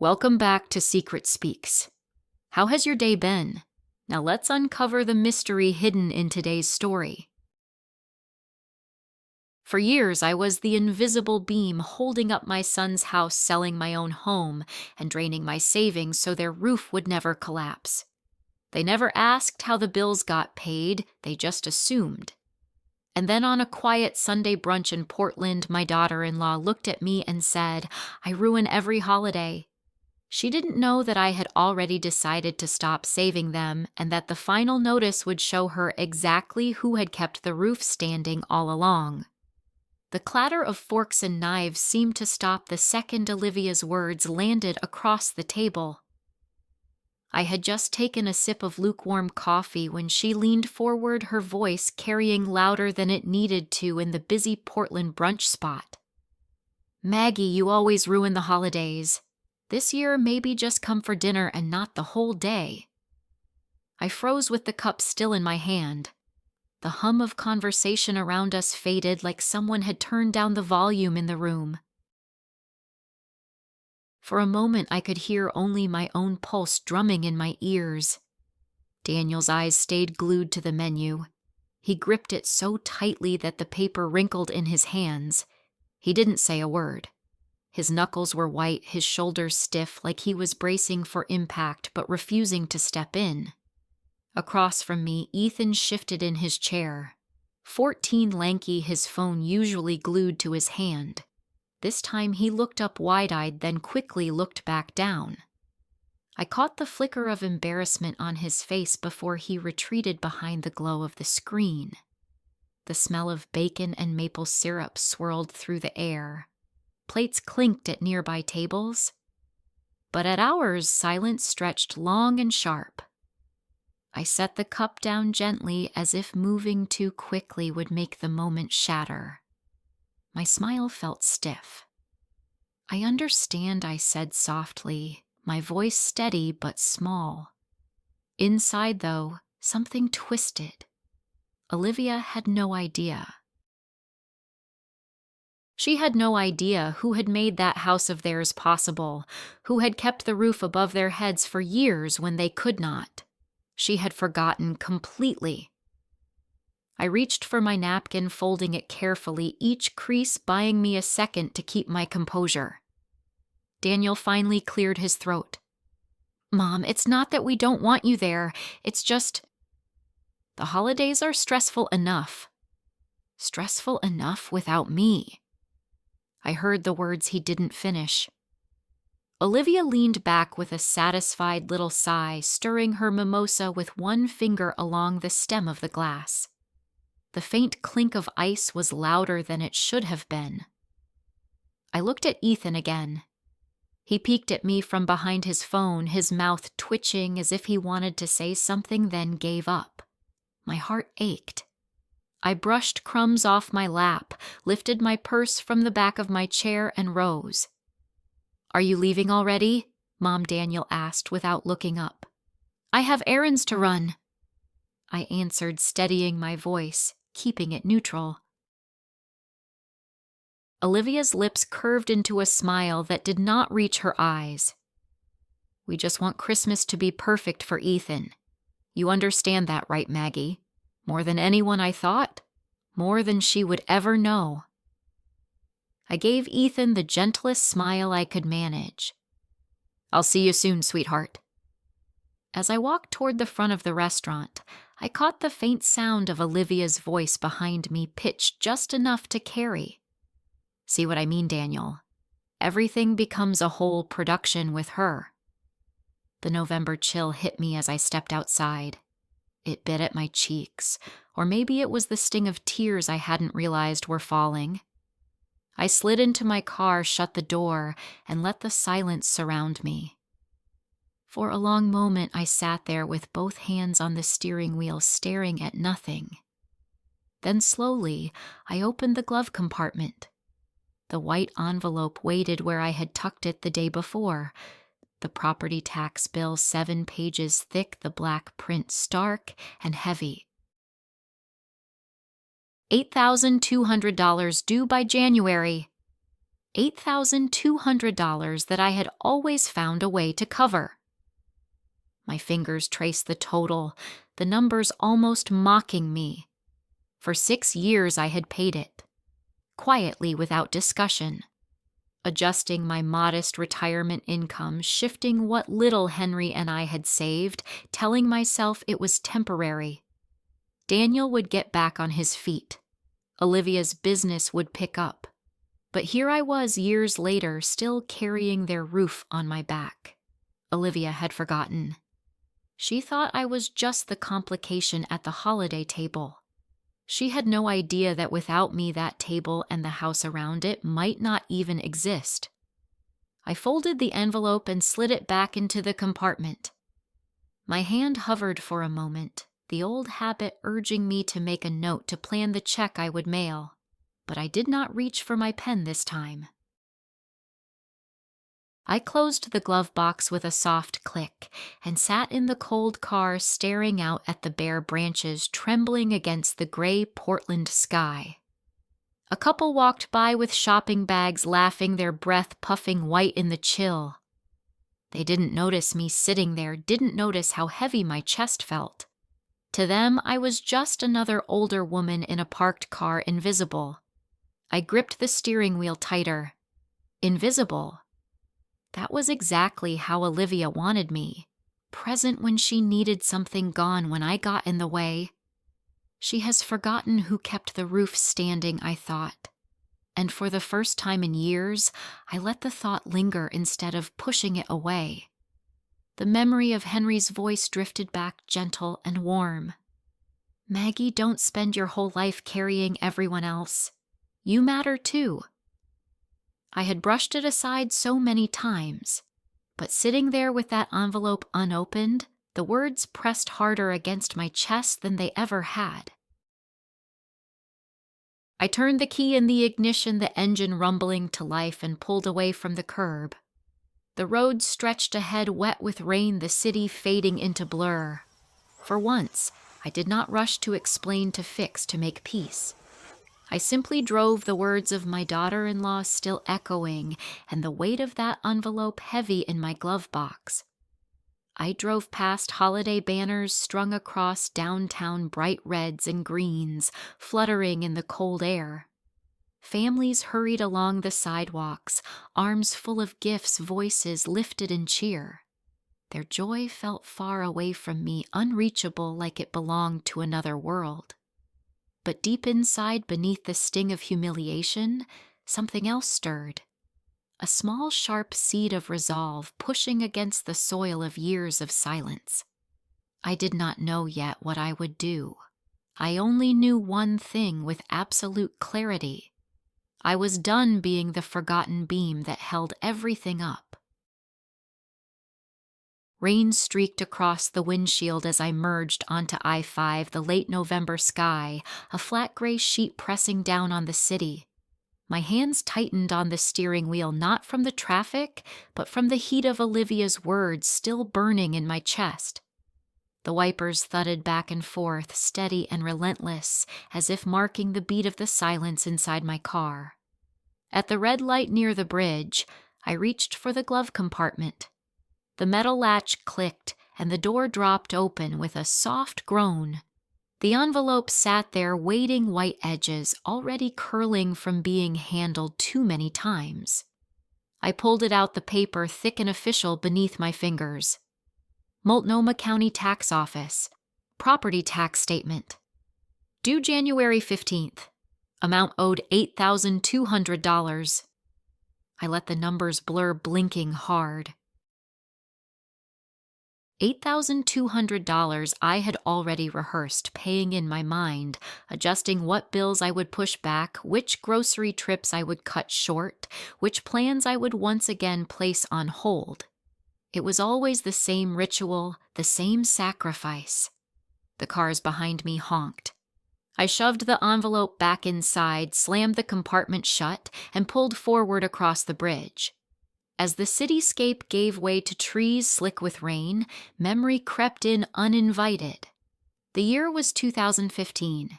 Welcome back to Secret Speaks. How has your day been? Now let's uncover the mystery hidden in today's story. For years, I was the invisible beam holding up my son's house, selling my own home, and draining my savings so their roof would never collapse. They never asked how the bills got paid, they just assumed. And then on a quiet Sunday brunch in Portland, my daughter-in-law looked at me and said, "I ruin every holiday." She didn't know that I had already decided to stop saving them and that the final notice would show her exactly who had kept the roof standing all along. The clatter of forks and knives seemed to stop the second Olivia's words landed across the table. I had just taken a sip of lukewarm coffee when she leaned forward, her voice carrying louder than it needed to in the busy Portland brunch spot. "Maggie, you always ruin the holidays. This year, maybe just come for dinner and not the whole day." I froze with the cup still in my hand. The hum of conversation around us faded like someone had turned down the volume in the room. For a moment, I could hear only my own pulse drumming in my ears. Daniel's eyes stayed glued to the menu. He gripped it so tightly that the paper wrinkled in his hands. He didn't say a word. His knuckles were white, his shoulders stiff, like he was bracing for impact but refusing to step in. Across from me, Ethan shifted in his chair. 14 lanky, his phone usually glued to his hand. This time he looked up wide-eyed, then quickly looked back down. I caught the flicker of embarrassment on his face before he retreated behind the glow of the screen. The smell of bacon and maple syrup swirled through the air. Plates clinked at nearby tables. But at ours, silence stretched long and sharp. I set the cup down gently as if moving too quickly would make the moment shatter. My smile felt stiff. "I understand," I said softly, my voice steady but small. Inside, though, something twisted. Olivia had no idea. She had no idea who had made that house of theirs possible, who had kept the roof above their heads for years when they could not. She had forgotten completely. I reached for my napkin, folding it carefully, each crease buying me a second to keep my composure. Daniel finally cleared his throat. "Mom, it's not that we don't want you there. It's just, the holidays are stressful enough. Stressful enough without me." I heard the words he didn't finish. Olivia leaned back with a satisfied little sigh, stirring her mimosa with one finger along the stem of the glass. The faint clink of ice was louder than it should have been. I looked at Ethan again. He peeked at me from behind his phone, his mouth twitching as if he wanted to say something, then gave up. My heart ached. I brushed crumbs off my lap, lifted my purse from the back of my chair, and rose. "Are you leaving already?" Mom Daniel asked without looking up. "I have errands to run," I answered, steadying my voice, keeping it neutral. Olivia's lips curved into a smile that did not reach her eyes. "We just want Christmas to be perfect for Ethan. You understand that, right, Maggie? More than anyone I thought? More than she would ever know." I gave Ethan the gentlest smile I could manage. "I'll see you soon, sweetheart." As I walked toward the front of the restaurant, I caught the faint sound of Olivia's voice behind me, pitched just enough to carry. "See what I mean, Daniel? Everything becomes a whole production with her." The November chill hit me as I stepped outside. It bit at my cheeks, or maybe it was the sting of tears I hadn't realized were falling. I slid into my car, shut the door, and let the silence surround me. For a long moment, I sat there with both hands on the steering wheel, staring at nothing. Then slowly, I opened the glove compartment. The white envelope waited where I had tucked it the day before. The property tax bill, 7 pages thick, the black print stark and heavy. $8,200 due by January. $8,200 that I had always found a way to cover. My fingers traced the total, the numbers almost mocking me. For 6 years I had paid it, quietly without discussion, adjusting my modest retirement income, shifting what little Henry and I had saved, telling myself it was temporary. Daniel would get back on his feet. Olivia's business would pick up. But here I was years later, still carrying their roof on my back. Olivia had forgotten. She thought I was just the complication at the holiday table. She had no idea that without me that table and the house around it might not even exist. I folded the envelope and slid it back into the compartment. My hand hovered for a moment, the old habit urging me to make a note to plan the check I would mail, but I did not reach for my pen this time. I closed the glove box with a soft click and sat in the cold car staring out at the bare branches trembling against the gray Portland sky. A couple walked by with shopping bags, laughing, their breath puffing white in the chill. They didn't notice me sitting there, didn't notice how heavy my chest felt. To them, I was just another older woman in a parked car, invisible. I gripped the steering wheel tighter. Invisible. That was exactly how Olivia wanted me, present when she needed something, gone when I got in the way. She has forgotten who kept the roof standing, I thought. And for the first time in years, I let the thought linger instead of pushing it away. The memory of Henry's voice drifted back, gentle and warm. Maggie, don't spend your whole life carrying everyone else. You matter too. I had brushed it aside so many times, but sitting there with that envelope unopened, the words pressed harder against my chest than they ever had. I turned the key in the ignition, the engine rumbling to life, and pulled away from the curb. The road stretched ahead, wet with rain, the city fading into blur. For once, I did not rush to explain, to fix, to make peace. I simply drove, the words of my daughter-in-law still echoing, and the weight of that envelope heavy in my glove box. I drove past holiday banners strung across downtown, bright reds and greens, fluttering in the cold air. Families hurried along the sidewalks, arms full of gifts, voices lifted in cheer. Their joy felt far away from me, unreachable, like it belonged to another world. But deep inside, beneath the sting of humiliation, something else stirred. A small, sharp seed of resolve pushing against the soil of years of silence. I did not know yet what I would do. I only knew one thing with absolute clarity. I was done being the forgotten beam that held everything up. Rain streaked across the windshield as I merged onto I-5, the late November sky, a flat gray sheet pressing down on the city. My hands tightened on the steering wheel, not from the traffic, but from the heat of Olivia's words still burning in my chest. The wipers thudded back and forth, steady and relentless, as if marking the beat of the silence inside my car. At the red light near the bridge, I reached for the glove compartment. The metal latch clicked, and the door dropped open with a soft groan. The envelope sat there, waiting, white edges already curling from being handled too many times. I pulled it out, the paper thick and official beneath my fingers. Multnomah County Tax Office. Property tax statement. Due January 15th. Amount owed $8,200. I let the numbers blur, blinking hard. $8,200 I had already rehearsed, paying in my mind, adjusting what bills I would push back, which grocery trips I would cut short, which plans I would once again place on hold. It was always the same ritual, the same sacrifice. The cars behind me honked. I shoved the envelope back inside, slammed the compartment shut, and pulled forward across the bridge. As the cityscape gave way to trees slick with rain, memory crept in uninvited. The year was 2015.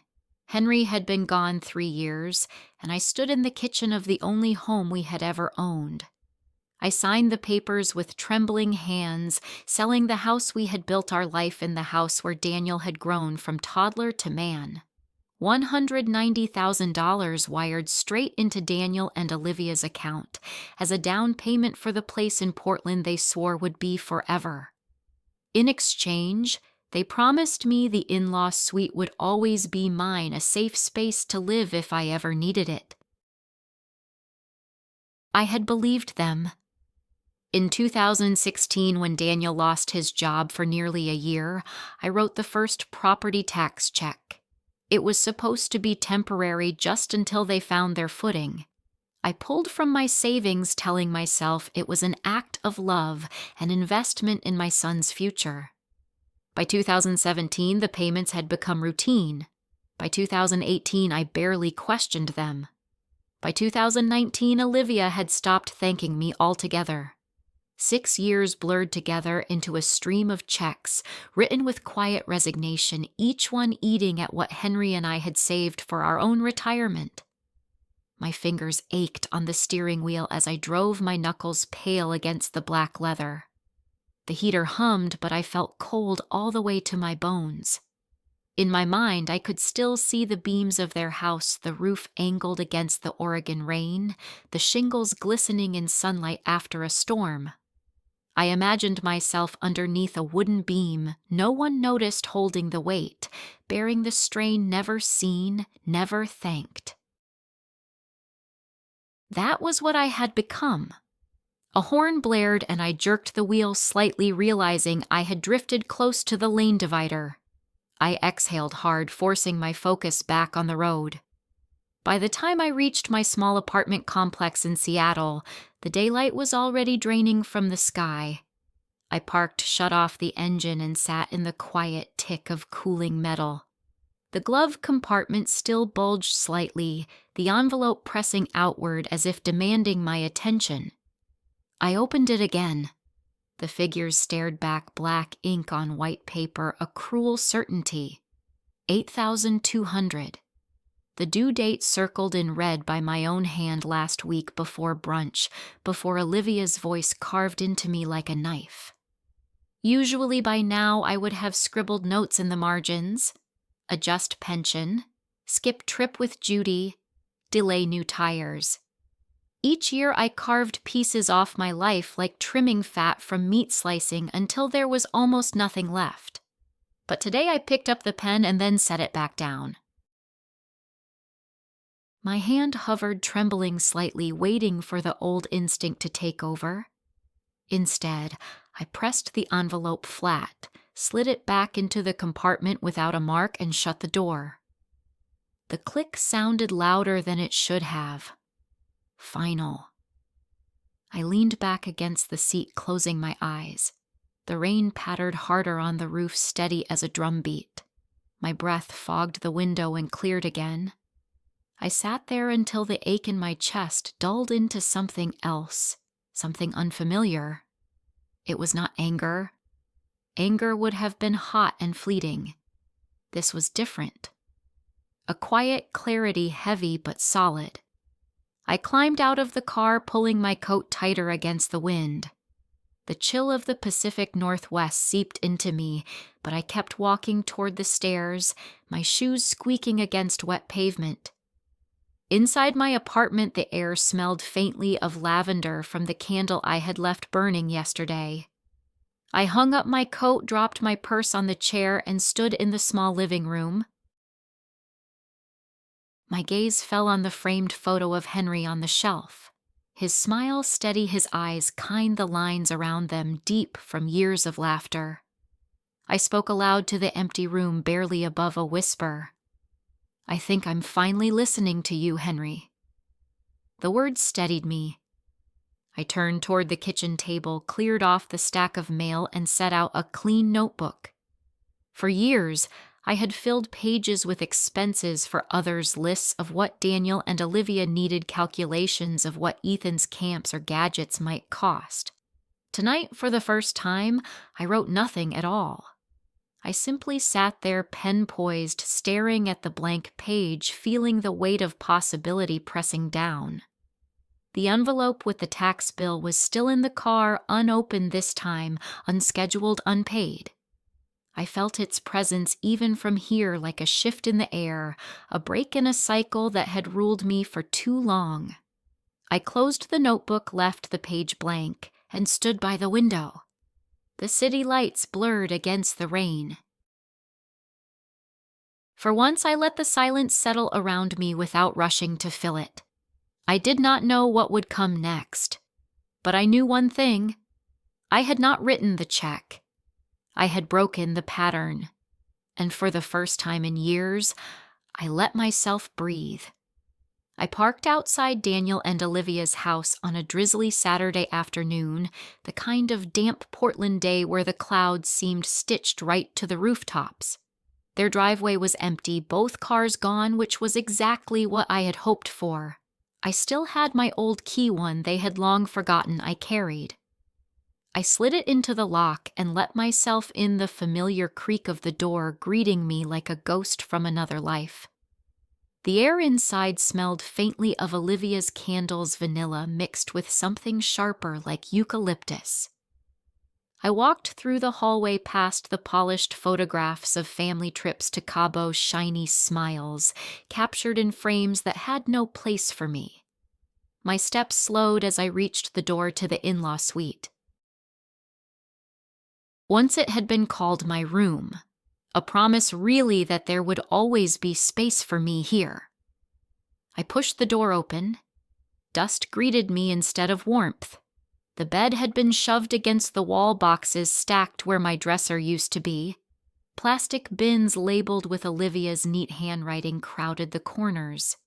Henry had been gone 3 years, and I stood in the kitchen of the only home we had ever owned. I signed the papers with trembling hands, selling the house we had built our life in, the house where Daniel had grown from toddler to man. $190,000 wired straight into Daniel and Olivia's account as a down payment for the place in Portland they swore would be forever. In exchange, they promised me the in-law suite would always be mine, a safe space to live if I ever needed it. I had believed them. In 2016, when Daniel lost his job for nearly a year, I wrote the first property tax check. It was supposed to be temporary just until they found their footing. I pulled from my savings, telling myself it was an act of love, an investment in my son's future. By 2017, the payments had become routine. By 2018, I barely questioned them. By 2019, Olivia had stopped thanking me altogether. 6 years blurred together into a stream of checks, written with quiet resignation, each one eating at what Henry and I had saved for our own retirement. My fingers ached on the steering wheel as I drove, my knuckles pale against the black leather. The heater hummed, but I felt cold all the way to my bones. In my mind, I could still see the beams of their house, the roof angled against the Oregon rain, the shingles glistening in sunlight after a storm. I imagined myself underneath a wooden beam, no one noticed, holding the weight, bearing the strain never seen, never thanked. That was what I had become. A horn blared and I jerked the wheel slightly, realizing I had drifted close to the lane divider. I exhaled hard, forcing my focus back on the road. By the time I reached my small apartment complex in Seattle, the daylight was already draining from the sky. I parked, shut off the engine, and sat in the quiet tick of cooling metal. The glove compartment still bulged slightly, the envelope pressing outward as if demanding my attention. I opened it again. The figures stared back, black ink on white paper, a cruel certainty. 8,200. The due date circled in red by my own hand last week before brunch, before Olivia's voice carved into me like a knife. Usually by now I would have scribbled notes in the margins. Adjust pension, skip trip with Judy, delay new tires. Each year I carved pieces off my life like trimming fat from meat slicing until there was almost nothing left. But today I picked up the pen and then set it back down. My hand hovered, trembling slightly, waiting for the old instinct to take over. Instead, I pressed the envelope flat, slid it back into the compartment without a mark, and shut the door. The click sounded louder than it should have. Final. I leaned back against the seat, closing my eyes. The rain pattered harder on the roof, steady as a drumbeat. My breath fogged the window and cleared again. I sat there until the ache in my chest dulled into something else, something unfamiliar. It was not anger. Anger would have been hot and fleeting. This was different. A quiet clarity, heavy but solid. I climbed out of the car, pulling my coat tighter against the wind. The chill of the Pacific Northwest seeped into me, but I kept walking toward the stairs, my shoes squeaking against wet pavement. Inside my apartment, the air smelled faintly of lavender from the candle I had left burning yesterday. I hung up my coat, dropped my purse on the chair, and stood in the small living room. My gaze fell on the framed photo of Henry on the shelf. His smile steady, his eyes kind, the lines around them deep from years of laughter. I spoke aloud to the empty room, barely above a whisper. I think I'm finally listening to you, Henry. The words steadied me. I turned toward the kitchen table, cleared off the stack of mail, and set out a clean notebook. For years, I had filled pages with expenses for others, lists of what Daniel and Olivia needed, calculations of what Ethan's camps or gadgets might cost. Tonight, for the first time, I wrote nothing at all. I simply sat there pen poised, staring at the blank page, feeling the weight of possibility pressing down. The envelope with the tax bill was still in the car, unopened this time, unscheduled, unpaid. I felt its presence even from here, like a shift in the air, a break in a cycle that had ruled me for too long. I closed the notebook, left the page blank, and stood by the window. The city lights blurred against the rain. For once, I let the silence settle around me without rushing to fill it. I did not know what would come next, but I knew one thing. I had not written the check. I had broken the pattern, and for the first time in years, I let myself breathe. I parked outside Daniel and Olivia's house on a drizzly Saturday afternoon, the kind of damp Portland day where the clouds seemed stitched right to the rooftops. Their driveway was empty, both cars gone, which was exactly what I had hoped for. I still had my old key, one they had long forgotten I carried. I slid it into the lock and let myself in, the familiar creak of the door greeting me like a ghost from another life. The air inside smelled faintly of Olivia's candles, vanilla mixed with something sharper like eucalyptus. I walked through the hallway past the polished photographs of family trips to Cabo's shiny smiles, captured in frames that had no place for me. My steps slowed as I reached the door to the in-law suite. Once it had been called my room, a promise really that there would always be space for me here. I pushed the door open. Dust greeted me instead of warmth. The bed had been shoved against the wall, boxes stacked where my dresser used to be. Plastic bins labeled with Olivia's neat handwriting crowded the corners.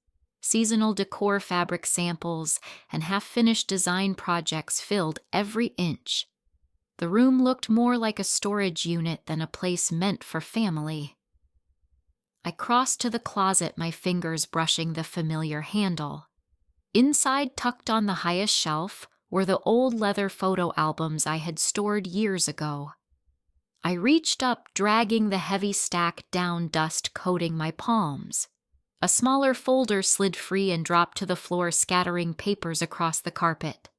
Seasonal decor, fabric samples, and half-finished design projects filled every inch. The room looked more like a storage unit than a place meant for family. I crossed to the closet, my fingers brushing the familiar handle. Inside, tucked on the highest shelf, were the old leather photo albums I had stored years ago. I reached up, dragging the heavy stack down, dust coating my palms. A smaller folder slid free and dropped to the floor, scattering papers across the carpet.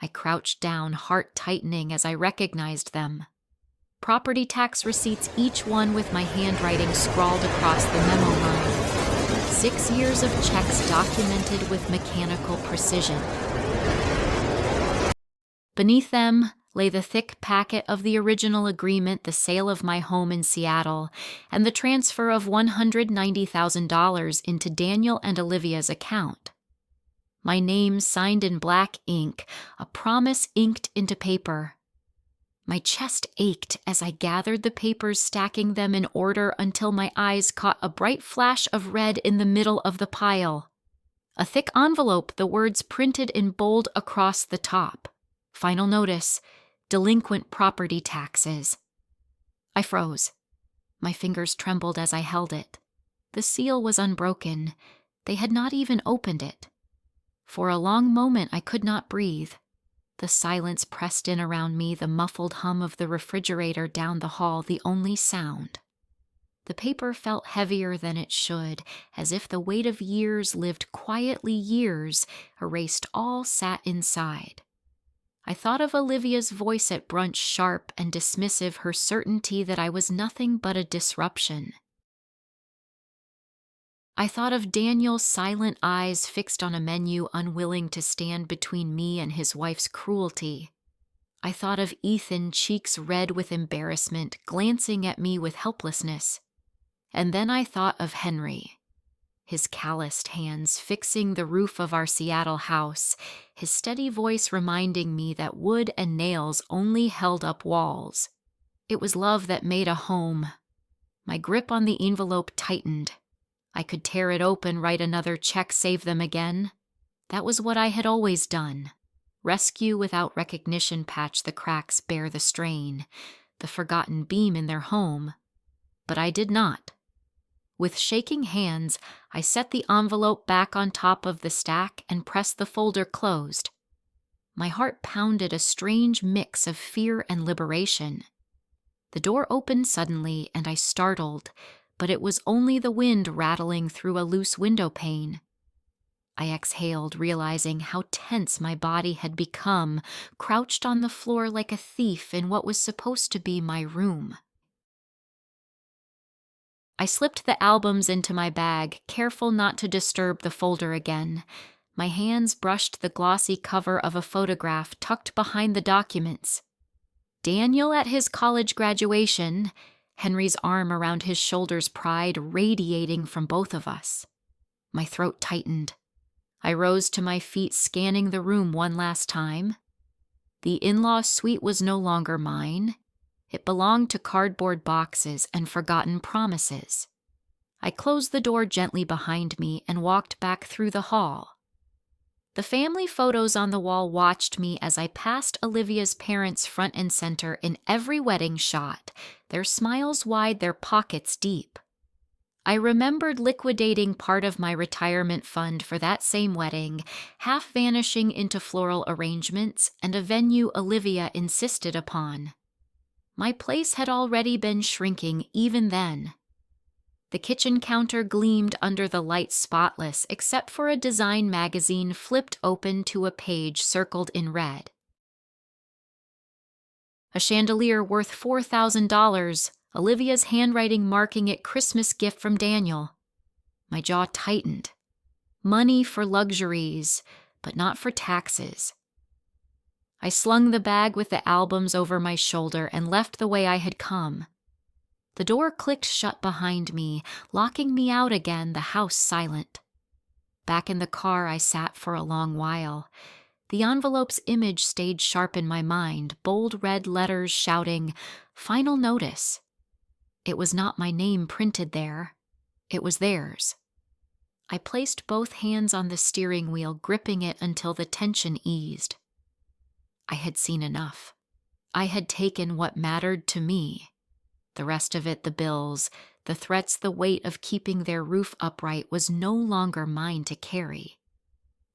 I crouched down, heart tightening as I recognized them. Property tax receipts, each one with my handwriting scrawled across the memo line. 6 years of checks documented with mechanical precision. Beneath them lay the thick packet of the original agreement, the sale of my home in Seattle, and the transfer of $190,000 into Daniel and Olivia's account. My name signed in black ink, a promise inked into paper. My chest ached as I gathered the papers, stacking them in order until my eyes caught a bright flash of red in the middle of the pile. A thick envelope, the words printed in bold across the top. Final notice, delinquent property taxes. I froze. My fingers trembled as I held it. The seal was unbroken. They had not even opened it. For a long moment I could not breathe. The silence pressed in around me, the muffled hum of the refrigerator down the hall the only sound. The paper felt heavier than it should, as if the weight of years lived quietly, years erased all sat inside. I thought of Olivia's voice at brunch, sharp and dismissive, her certainty that I was nothing but a disruption. I thought of Daniel's silent eyes fixed on a menu, unwilling to stand between me and his wife's cruelty. I thought of Ethan, cheeks red with embarrassment, glancing at me with helplessness. And then I thought of Henry, his calloused hands fixing the roof of our Seattle house, his steady voice reminding me that wood and nails only held up walls. It was love that made a home. My grip on the envelope tightened. I could tear it open, write another check, save them again. That was what I had always done. Rescue without recognition, patch the cracks, bear the strain, the forgotten beam in their home. But I did not. With shaking hands, I set the envelope back on top of the stack and pressed the folder closed. My heart pounded, a strange mix of fear and liberation. The door opened suddenly, and I startled, but it was only the wind rattling through a loose window pane. I exhaled, realizing how tense my body had become, crouched on the floor like a thief in what was supposed to be my room. I slipped the albums into my bag, careful not to disturb the folder again. My hands brushed the glossy cover of a photograph tucked behind the documents. Daniel at his college graduation, Henry's arm around his shoulders, pride radiating from both of us. My throat tightened. I rose to my feet, scanning the room one last time. The in-law suite was no longer mine. It belonged to cardboard boxes and forgotten promises. I closed the door gently behind me and walked back through the hall. The family photos on the wall watched me as I passed Olivia's parents front and center in every wedding shot, their smiles wide, their pockets deep. I remembered liquidating part of my retirement fund for that same wedding, half vanishing into floral arrangements and a venue Olivia insisted upon. My place had already been shrinking even then. The kitchen counter gleamed under the light, spotless, except for a design magazine flipped open to a page circled in red. A chandelier worth $4,000, Olivia's handwriting marking it Christmas gift from Daniel. My jaw tightened. Money for luxuries, but not for taxes. I slung the bag with the albums over my shoulder and left the way I had come. The door clicked shut behind me, locking me out again, the house silent. Back in the car, I sat for a long while. The envelope's image stayed sharp in my mind, bold red letters shouting, "Final notice." It was not my name printed there. It was theirs. I placed both hands on the steering wheel, gripping it until the tension eased. I had seen enough. I had taken what mattered to me. The rest of it, the bills, the threats, the weight of keeping their roof upright, was no longer mine to carry.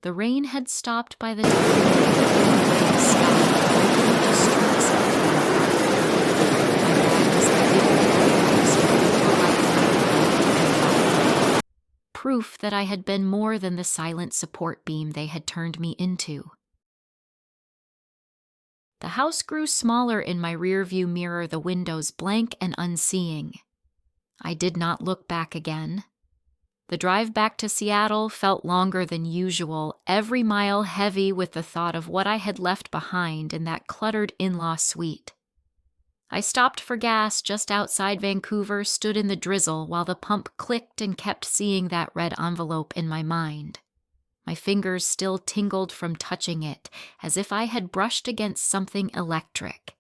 The rain had stopped by the time the sky. Proof that I had been more than the silent support beam they had turned me into. The house grew smaller in my rearview mirror, the windows blank and unseeing. I did not look back again. The drive back to Seattle felt longer than usual, every mile heavy with the thought of what I had left behind in that cluttered in-law suite. I stopped for gas just outside Vancouver, stood in the drizzle while the pump clicked and kept seeing that red envelope in my mind. My fingers still tingled from touching it, as if I had brushed against something electric.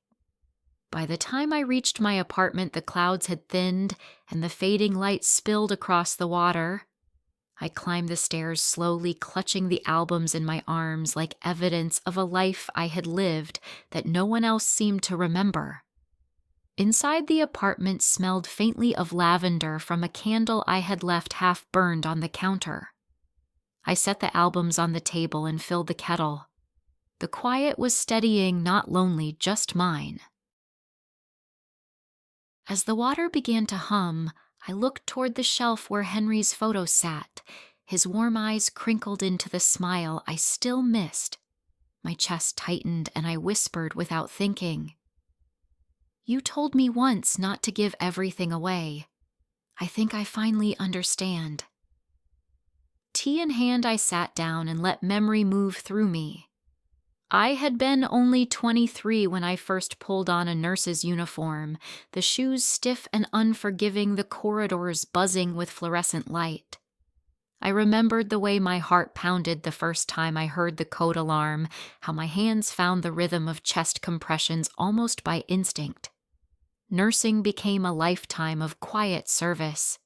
By the time I reached my apartment, the clouds had thinned and the fading light spilled across the water. I climbed the stairs slowly, clutching the albums in my arms like evidence of a life I had lived that no one else seemed to remember. Inside, the apartment smelled faintly of lavender from a candle I had left half burned on the counter. I set the albums on the table and filled the kettle. The quiet was steadying, not lonely, just mine. As the water began to hum, I looked toward the shelf where Henry's photo sat, his warm eyes crinkled into the smile I still missed. My chest tightened and I whispered without thinking, "You told me once not to give everything away. I think I finally understand." Tea in hand, I sat down and let memory move through me. I had been only 23 when I first pulled on a nurse's uniform, the shoes stiff and unforgiving, the corridors buzzing with fluorescent light. I remembered the way my heart pounded the first time I heard the code alarm, how my hands found the rhythm of chest compressions almost by instinct. Nursing became a lifetime of quiet service.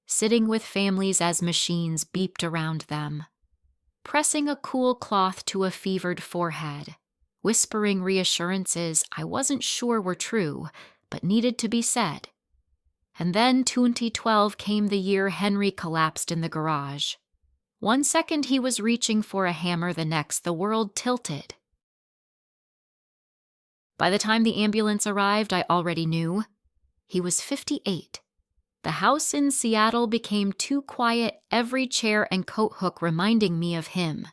Sitting with families as machines beeped around them, pressing a cool cloth to a fevered forehead, whispering reassurances I wasn't sure were true, but needed to be said. And then 2012 came the year Henry collapsed in the garage. One second he was reaching for a hammer, the next the world tilted. By the time the ambulance arrived, I already knew. He was 58. The house in Seattle became too quiet, every chair and coat hook reminding me of him.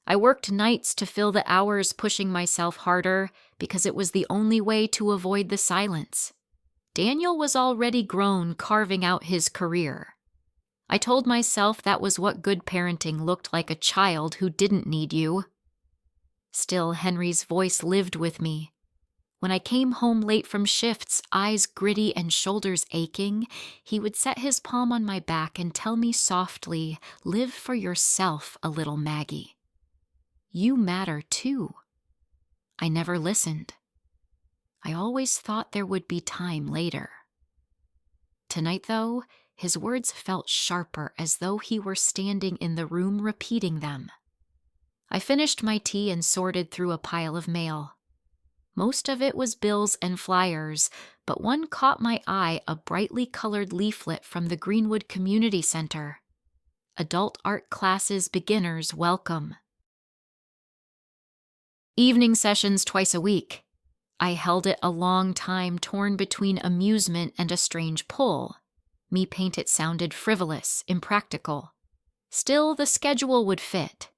I worked nights to fill the hours, pushing myself harder because it was the only way to avoid the silence. Daniel was already grown, carving out his career. I told myself that was what good parenting looked like, a child who didn't need you. Still, Henry's voice lived with me. When I came home late from shifts, eyes gritty and shoulders aching, he would set his palm on my back and tell me softly, "Live for yourself a little, Maggie. You matter too." I never listened. I always thought there would be time later. Tonight, though, his words felt sharper, as though he were standing in the room repeating them. I finished my tea and sorted through a pile of mail. Most of it was bills and flyers, but one caught my eye, a brightly colored leaflet from the Greenwood Community Center. Adult art classes, beginners welcome. Evening sessions twice a week. I held it a long time, torn between amusement and a strange pull. Me paint it sounded frivolous, impractical. Still, the schedule would fit.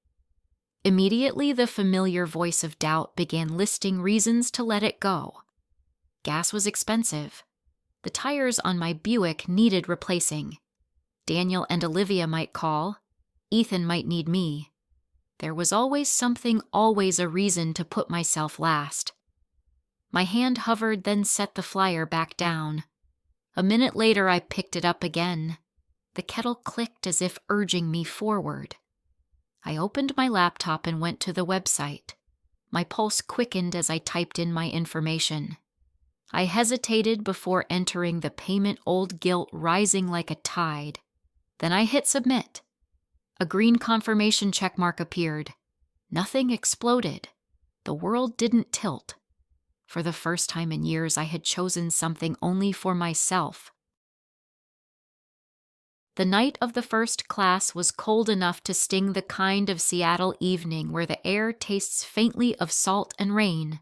Immediately, the familiar voice of doubt began listing reasons to let it go. Gas was expensive. The tires on my Buick needed replacing. Daniel and Olivia might call. Ethan might need me. There was always something, always a reason to put myself last. My hand hovered, then set the flyer back down. A minute later, I picked it up again. The kettle clicked as if urging me forward. I opened my laptop and went to the website. My pulse quickened as I typed in my information. I hesitated before entering the payment, old guilt rising like a tide. Then I hit submit. A green confirmation checkmark appeared. Nothing exploded. The world didn't tilt. For the first time in years, I had chosen something only for myself. The night of the first class was cold enough to sting the kind of Seattle evening where the air tastes faintly of salt and rain.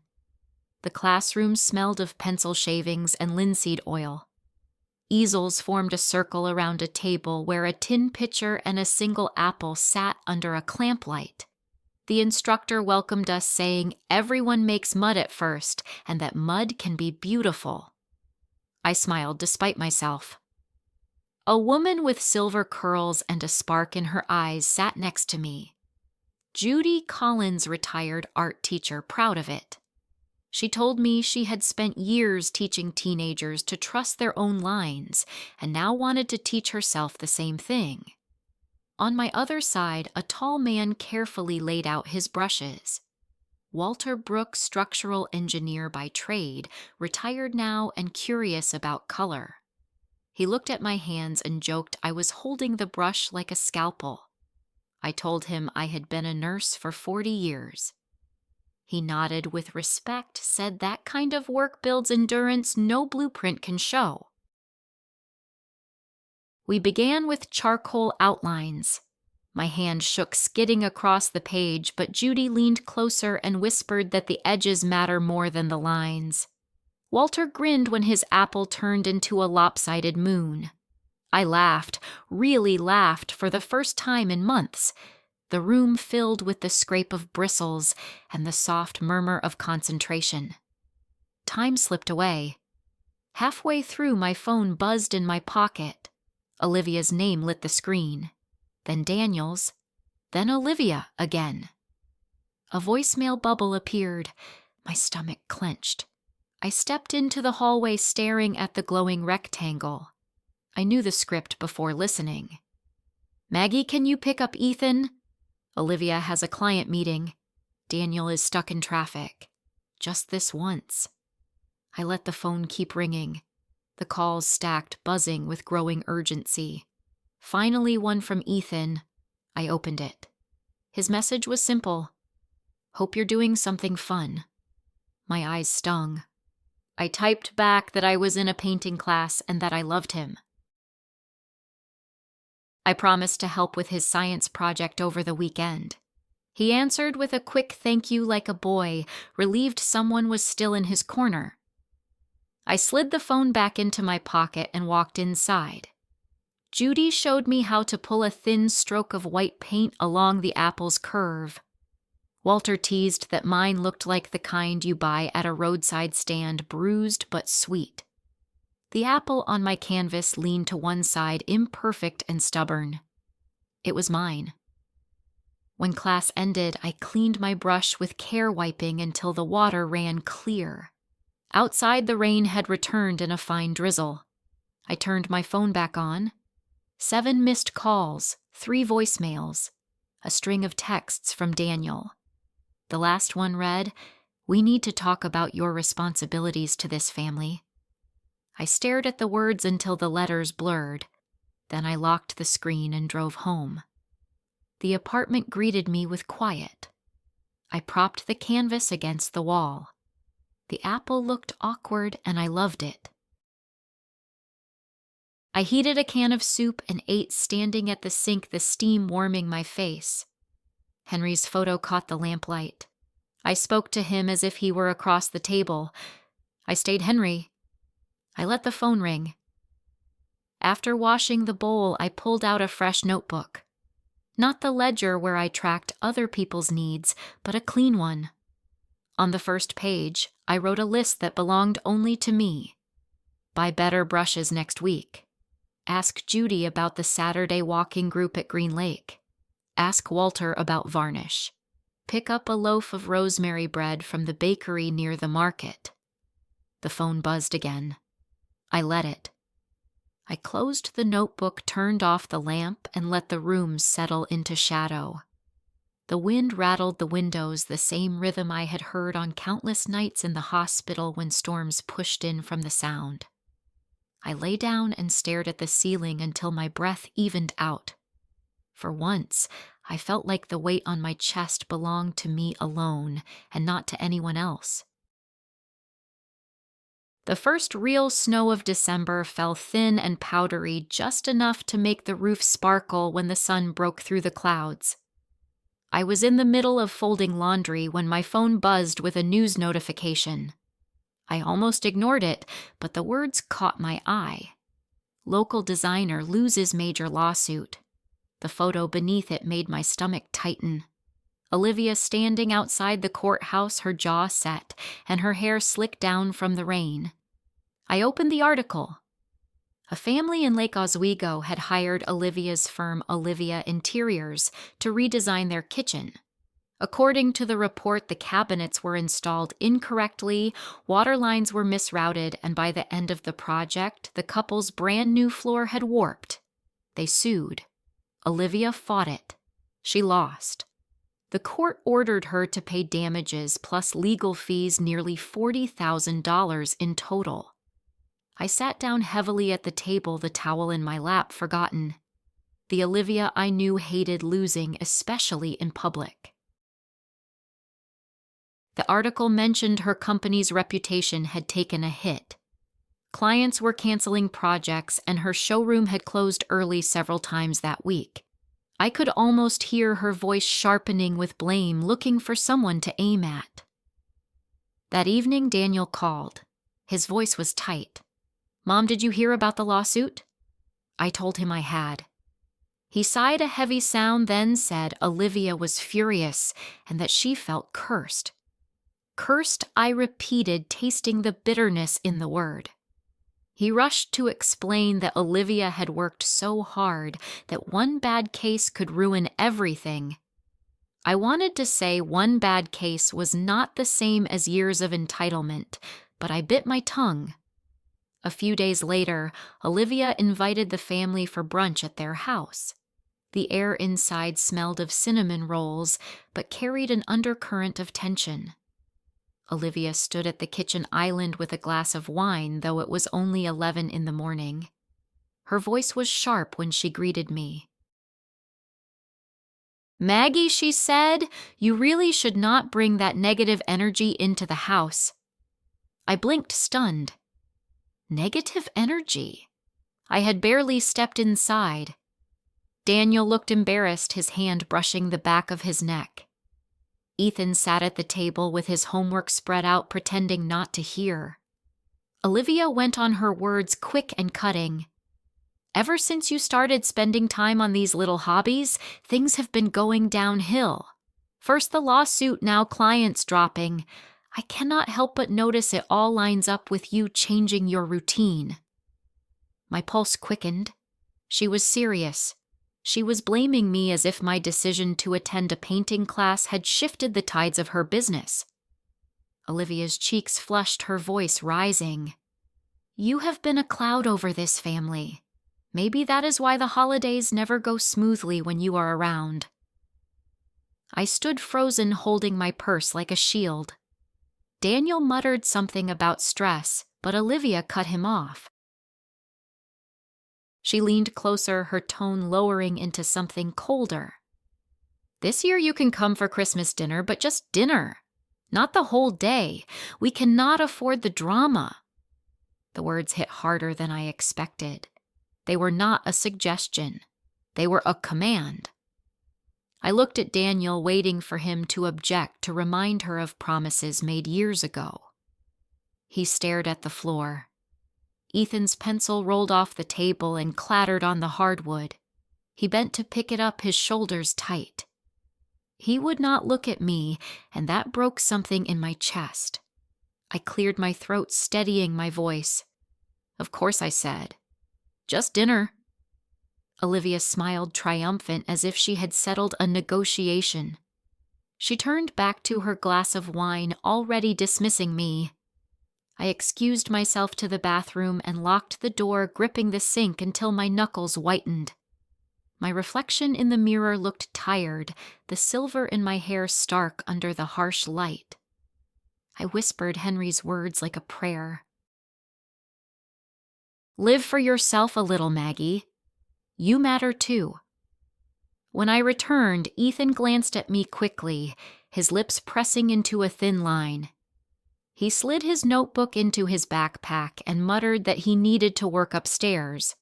The classroom smelled of pencil shavings and linseed oil. Easels formed a circle around a table where a tin pitcher and a single apple sat under a clamp light. The instructor welcomed us, saying everyone makes mud at first and that mud can be beautiful. I smiled despite myself. A woman with silver curls and a spark in her eyes sat next to me. Judy Collins, retired art teacher, proud of it. She told me she had spent years teaching teenagers to trust their own lines and now wanted to teach herself the same thing. On my other side, a tall man carefully laid out his brushes. Walter Brooks, structural engineer by trade, retired now and curious about color. He looked at my hands and joked I was holding the brush like a scalpel. I told him I had been a nurse for 40 years. He nodded with respect, said that kind of work builds endurance no blueprint can show. We began with charcoal outlines. My hand shook, skidding across the page, but Judy leaned closer and whispered that the edges matter more than the lines. Walter grinned when his apple turned into a lopsided moon. I laughed, really laughed, for the first time in months. The room filled with the scrape of bristles and the soft murmur of concentration. Time slipped away. Halfway through, my phone buzzed in my pocket. Olivia's name lit the screen. Then Daniel's. Then Olivia again. A voicemail bubble appeared. My stomach clenched. I stepped into the hallway, staring at the glowing rectangle. I knew the script before listening. "Maggie, can you pick up Ethan? Olivia has a client meeting. Daniel is stuck in traffic. Just this once." I let the phone keep ringing. The calls stacked, buzzing with growing urgency. Finally, one from Ethan. I opened it. His message was simple. "Hope you're doing something fun." My eyes stung. I typed back that I was in a painting class and that I loved him. I promised to help with his science project over the weekend. He answered with a quick thank you like a boy, relieved someone was still in his corner. I slid the phone back into my pocket and walked inside. Judy showed me how to pull a thin stroke of white paint along the apple's curve. Walter teased that mine looked like the kind you buy at a roadside stand, bruised but sweet. The apple on my canvas leaned to one side, imperfect and stubborn. It was mine. When class ended, I cleaned my brush with care wiping until the water ran clear. Outside, the rain had returned in a fine drizzle. I turned my phone back on. 7 missed calls, 3 voicemails, a string of texts from Daniel. The last one read, "We need to talk about your responsibilities to this family." I stared at the words until the letters blurred. Then I locked the screen and drove home. The apartment greeted me with quiet. I propped the canvas against the wall. The apple looked awkward and I loved it. I heated a can of soup and ate standing at the sink, the steam warming my face. Henry's photo caught the lamplight. I spoke to him as if he were across the table. I stayed Henry. I let the phone ring. After washing the bowl, I pulled out a fresh notebook. Not the ledger where I tracked other people's needs, but a clean one. On the first page, I wrote a list that belonged only to me. Buy better brushes next week. Ask Judy about the Saturday walking group at Green Lake. Ask Walter about varnish. Pick up a loaf of rosemary bread from the bakery near the market. The phone buzzed again. I let it. I closed the notebook, turned off the lamp, and let the room settle into shadow. The wind rattled the windows, the same rhythm I had heard on countless nights in the hospital when storms pushed in from the sound. I lay down and stared at the ceiling until my breath evened out. For once, I felt like the weight on my chest belonged to me alone and not to anyone else. The first real snow of December fell thin and powdery, just enough to make the roof sparkle when the sun broke through the clouds. I was in the middle of folding laundry when my phone buzzed with a news notification. I almost ignored it, but the words caught my eye. Local designer loses major lawsuit. The photo beneath it made my stomach tighten. Olivia standing outside the courthouse, her jaw set, and her hair slicked down from the rain. I opened the article. A family in Lake Oswego had hired Olivia's firm Olivia Interiors to redesign their kitchen. According to the report, the cabinets were installed incorrectly, water lines were misrouted, and by the end of the project, the couple's brand new floor had warped. They sued. Olivia fought it. She lost. The court ordered her to pay damages plus legal fees, nearly $40,000 in total. I sat down heavily at the table, the towel in my lap forgotten. The Olivia I knew hated losing, especially in public. The article mentioned her company's reputation had taken a hit. Clients were canceling projects, and her showroom had closed early several times that week. I could almost hear her voice sharpening with blame, looking for someone to aim at. That evening, Daniel called. His voice was tight. "Mom, did you hear about the lawsuit?" I told him I had. He sighed a heavy sound, then said Olivia was furious and that she felt cursed. Cursed, I repeated, tasting the bitterness in the word. He rushed to explain that Olivia had worked so hard that one bad case could ruin everything. I wanted to say one bad case was not the same as years of entitlement, but I bit my tongue. A few days later, Olivia invited the family for brunch at their house. The air inside smelled of cinnamon rolls, but carried an undercurrent of tension. Olivia stood at the kitchen island with a glass of wine, though it was only 11 in the morning. Her voice was sharp when she greeted me. "Maggie," she said, "you really should not bring that negative energy into the house." I blinked, stunned. Negative energy? I had barely stepped inside. Daniel looked embarrassed, his hand brushing the back of his neck. Ethan sat at the table with his homework spread out, pretending not to hear. Olivia went on her words, quick and cutting. Ever since you started spending time on these little hobbies, things have been going downhill. First the lawsuit, now clients dropping. I cannot help but notice it all lines up with you changing your routine. My pulse quickened. She was serious. She was blaming me as if my decision to attend a painting class had shifted the tides of her business. Olivia's cheeks flushed, her voice rising. You have been a cloud over this family. Maybe that is why the holidays never go smoothly when you are around. I stood frozen, holding my purse like a shield. Daniel muttered something about stress, but Olivia cut him off. She leaned closer, her tone lowering into something colder. This year you can come for Christmas dinner, but just dinner. Not the whole day. We cannot afford the drama. The words hit harder than I expected. They were not a suggestion. They were a command. I looked at Daniel, waiting for him to object, to remind her of promises made years ago. He stared at the floor. Ethan's pencil rolled off the table and clattered on the hardwood. He bent to pick it up, his shoulders tight. He would not look at me, and that broke something in my chest. I cleared my throat, steadying my voice. Of course, I said. Just dinner. Olivia smiled, triumphant, as if she had settled a negotiation. She turned back to her glass of wine, already dismissing me. I excused myself to the bathroom and locked the door, gripping the sink until my knuckles whitened. My reflection in the mirror looked tired, the silver in my hair stark under the harsh light. I whispered Henry's words like a prayer. Live for yourself a little, Maggie. You matter too. When I returned, Ethan glanced at me quickly, his lips pressing into a thin line. He slid his notebook into his backpack and muttered that he needed to work upstairs.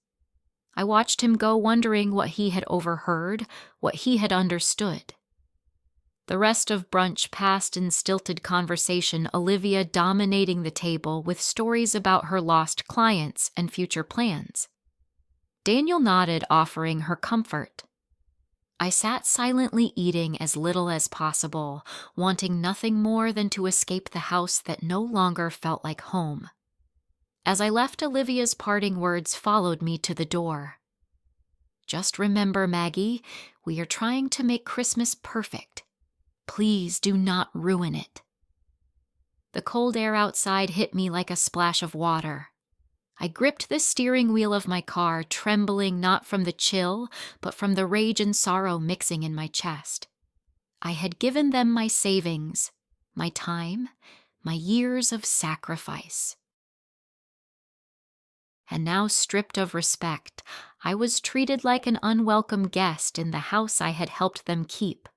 I watched him go, wondering what he had overheard, what he had understood. The rest of brunch passed in stilted conversation, Olivia dominating the table with stories about her lost clients and future plans. Daniel nodded, offering her comfort. I sat silently, eating as little as possible, wanting nothing more than to escape the house that no longer felt like home. As I left, Olivia's parting words followed me to the door. Just remember, Maggie, we are trying to make Christmas perfect. Please do not ruin it. The cold air outside hit me like a splash of water. I gripped the steering wheel of my car, trembling not from the chill, but from the rage and sorrow mixing in my chest. I had given them my savings, my time, my years of sacrifice. And now, stripped of respect, I was treated like an unwelcome guest in the house I had helped them keep.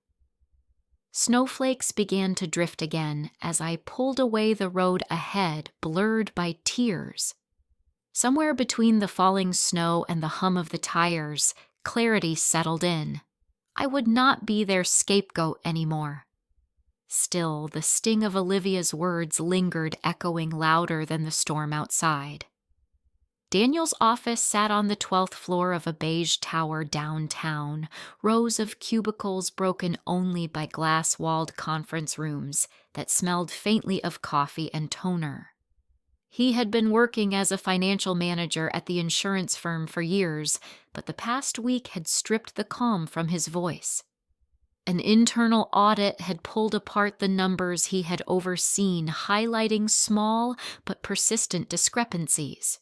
Snowflakes began to drift again as I pulled away, the road ahead blurred by tears. Somewhere between the falling snow and the hum of the tires, clarity settled in. I would not be their scapegoat anymore. Still, the sting of Olivia's words lingered, echoing louder than the storm outside. Daniel's office sat on the 12th floor of a beige tower downtown, rows of cubicles broken only by glass-walled conference rooms that smelled faintly of coffee and toner. He had been working as a financial manager at the insurance firm for years, but the past week had stripped the calm from his voice. An internal audit had pulled apart the numbers he had overseen, highlighting small but persistent discrepancies.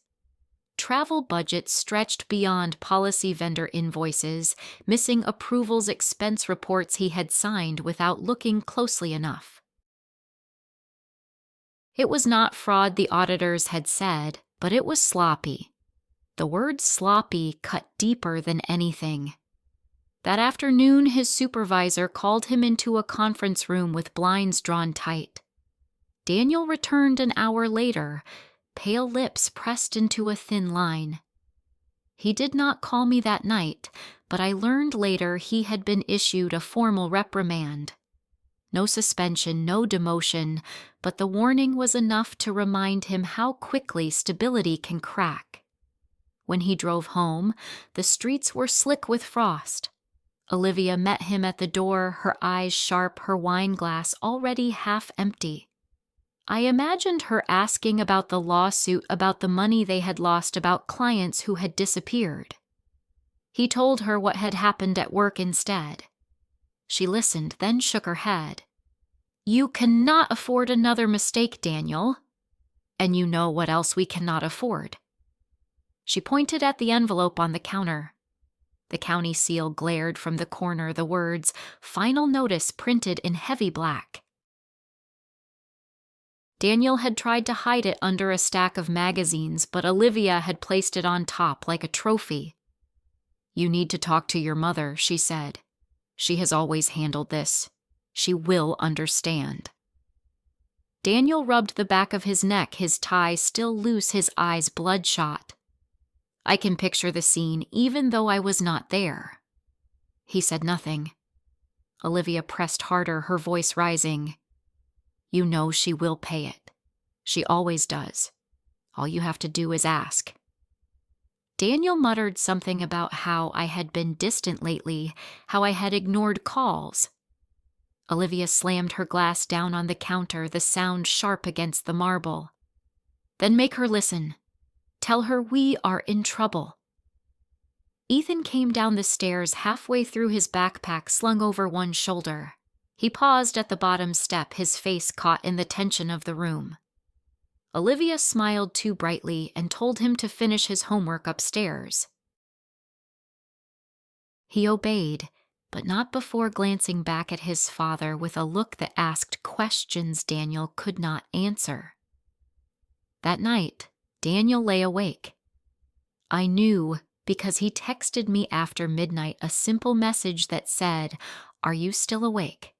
Travel budgets stretched beyond policy vendor invoices, missing approvals, expense reports he had signed without looking closely enough. It was not fraud, the auditors had said, but it was sloppy. The word sloppy cut deeper than anything. That afternoon, his supervisor called him into a conference room with blinds drawn tight. Daniel returned an hour later, pale lips pressed into a thin line. He did not call me that night, but I learned later he had been issued a formal reprimand. No suspension, no demotion, but the warning was enough to remind him how quickly stability can crack. When he drove home, the streets were slick with frost. Olivia met him at the door, her eyes sharp, her wine glass already half empty. I imagined her asking about the lawsuit, about the money they had lost, about clients who had disappeared. He told her what had happened at work instead. She listened, then shook her head. "You cannot afford another mistake, Daniel. And you know what else we cannot afford." She pointed at the envelope on the counter. The county seal glared from the corner, the words, "Final Notice," printed in heavy black. Daniel had tried to hide it under a stack of magazines, but Olivia had placed it on top like a trophy. "You need to talk to your mother," she said. "She has always handled this. She will understand." Daniel rubbed the back of his neck, his tie still loose, his eyes bloodshot. I can picture the scene, even though I was not there. He said nothing. Olivia pressed harder, her voice rising. "You know she will pay it. She always does. All you have to do is ask." Daniel muttered something about how I had been distant lately, how I had ignored calls. Olivia slammed her glass down on the counter, the sound sharp against the marble. "Then make her listen. Tell her we are in trouble." Ethan came down the stairs, halfway through, his backpack slung over one shoulder. He paused at the bottom step, his face caught in the tension of the room. Olivia smiled too brightly and told him to finish his homework upstairs. He obeyed, but not before glancing back at his father with a look that asked questions Daniel could not answer. That night, Daniel lay awake. I knew because he texted me after midnight a simple message that said, "Are you still awake?"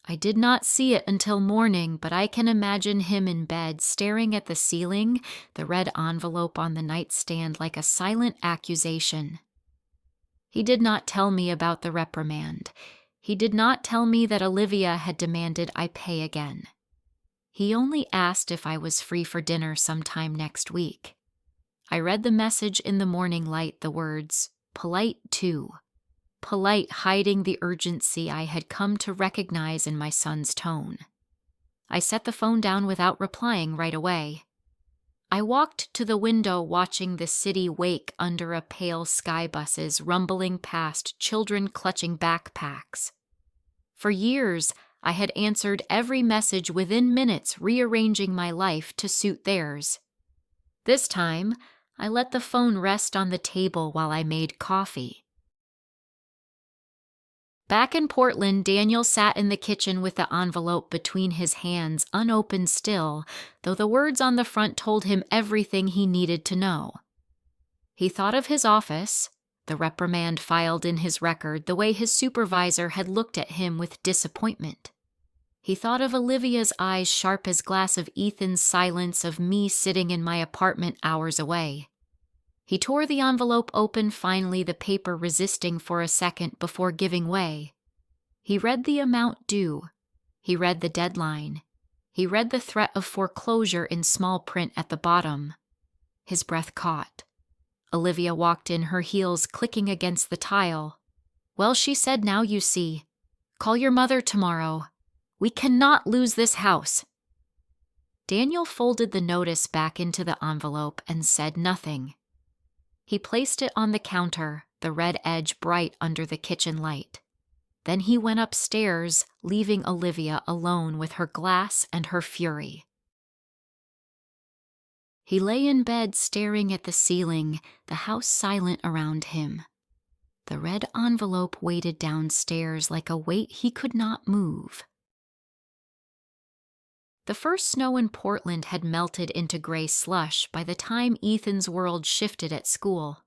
I did not see it until morning, but I can imagine him in bed, staring at the ceiling, the red envelope on the nightstand like a silent accusation. He did not tell me about the reprimand. He did not tell me that Olivia had demanded I pay again. He only asked if I was free for dinner sometime next week. I read the message in the morning light, the words, "Polite too." Polite, hiding the urgency I had come to recognize in my son's tone. I set the phone down without replying right away. I walked to the window, watching the city wake under a pale sky, buses rumbling past, children clutching backpacks. For years, I had answered every message within minutes, rearranging my life to suit theirs. This time, I let the phone rest on the table while I made coffee. Back in Portland, Daniel sat in the kitchen with the envelope between his hands, unopened still, though the words on the front told him everything he needed to know. He thought of his office, the reprimand filed in his record, the way his supervisor had looked at him with disappointment. He thought of Olivia's eyes sharp as glass, of Ethan's silence, of me sitting in my apartment hours away. He tore the envelope open, finally, the paper resisting for a second before giving way. He read the amount due. He read the deadline. He read the threat of foreclosure in small print at the bottom. His breath caught. Olivia walked in, her heels clicking against the tile. "Well," she said, "now you see. Call your mother tomorrow. We cannot lose this house." Daniel folded the notice back into the envelope and said nothing. He placed it on the counter, the red edge bright under the kitchen light. Then he went upstairs, leaving Olivia alone with her glass and her fury. He lay in bed staring at the ceiling, the house silent around him. The red envelope weighted downstairs like a weight he could not move. The first snow in Portland had melted into gray slush by the time Ethan's world shifted at school.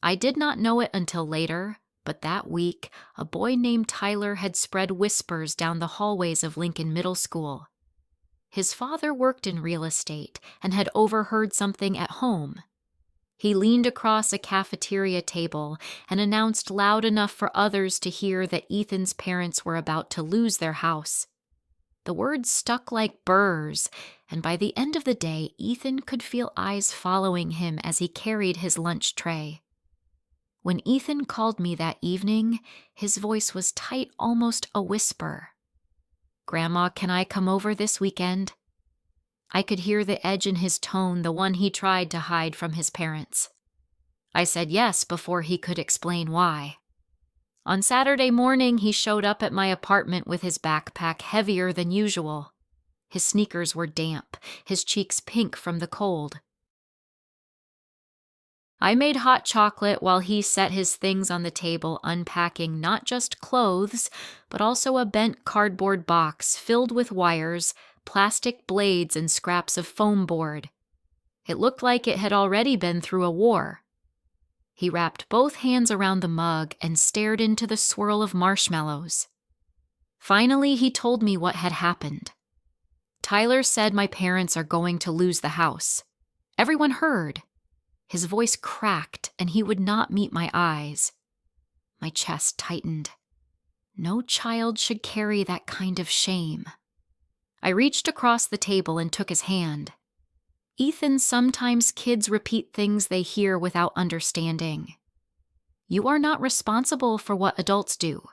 I did not know it until later, but that week, a boy named Tyler had spread whispers down the hallways of Lincoln Middle School. His father worked in real estate and had overheard something at home. He leaned across a cafeteria table and announced loud enough for others to hear that Ethan's parents were about to lose their house. The words stuck like burrs, and by the end of the day, Ethan could feel eyes following him as he carried his lunch tray. When Ethan called me that evening, his voice was tight, almost a whisper. "Grandma, can I come over this weekend?" I could hear the edge in his tone, the one he tried to hide from his parents. I said yes before he could explain why. On Saturday morning, he showed up at my apartment with his backpack heavier than usual. His sneakers were damp, his cheeks pink from the cold. I made hot chocolate while he set his things on the table, unpacking not just clothes, but also a bent cardboard box filled with wires, plastic blades, and scraps of foam board. It looked like it had already been through a war. He wrapped both hands around the mug and stared into the swirl of marshmallows. Finally, he told me what had happened. Tyler said my parents are going to lose the house. Everyone heard. His voice cracked, and he would not meet my eyes. My chest tightened. No child should carry that kind of shame. I reached across the table and took his hand. "Ethan, sometimes kids repeat things they hear without understanding. You are not responsible for what adults do.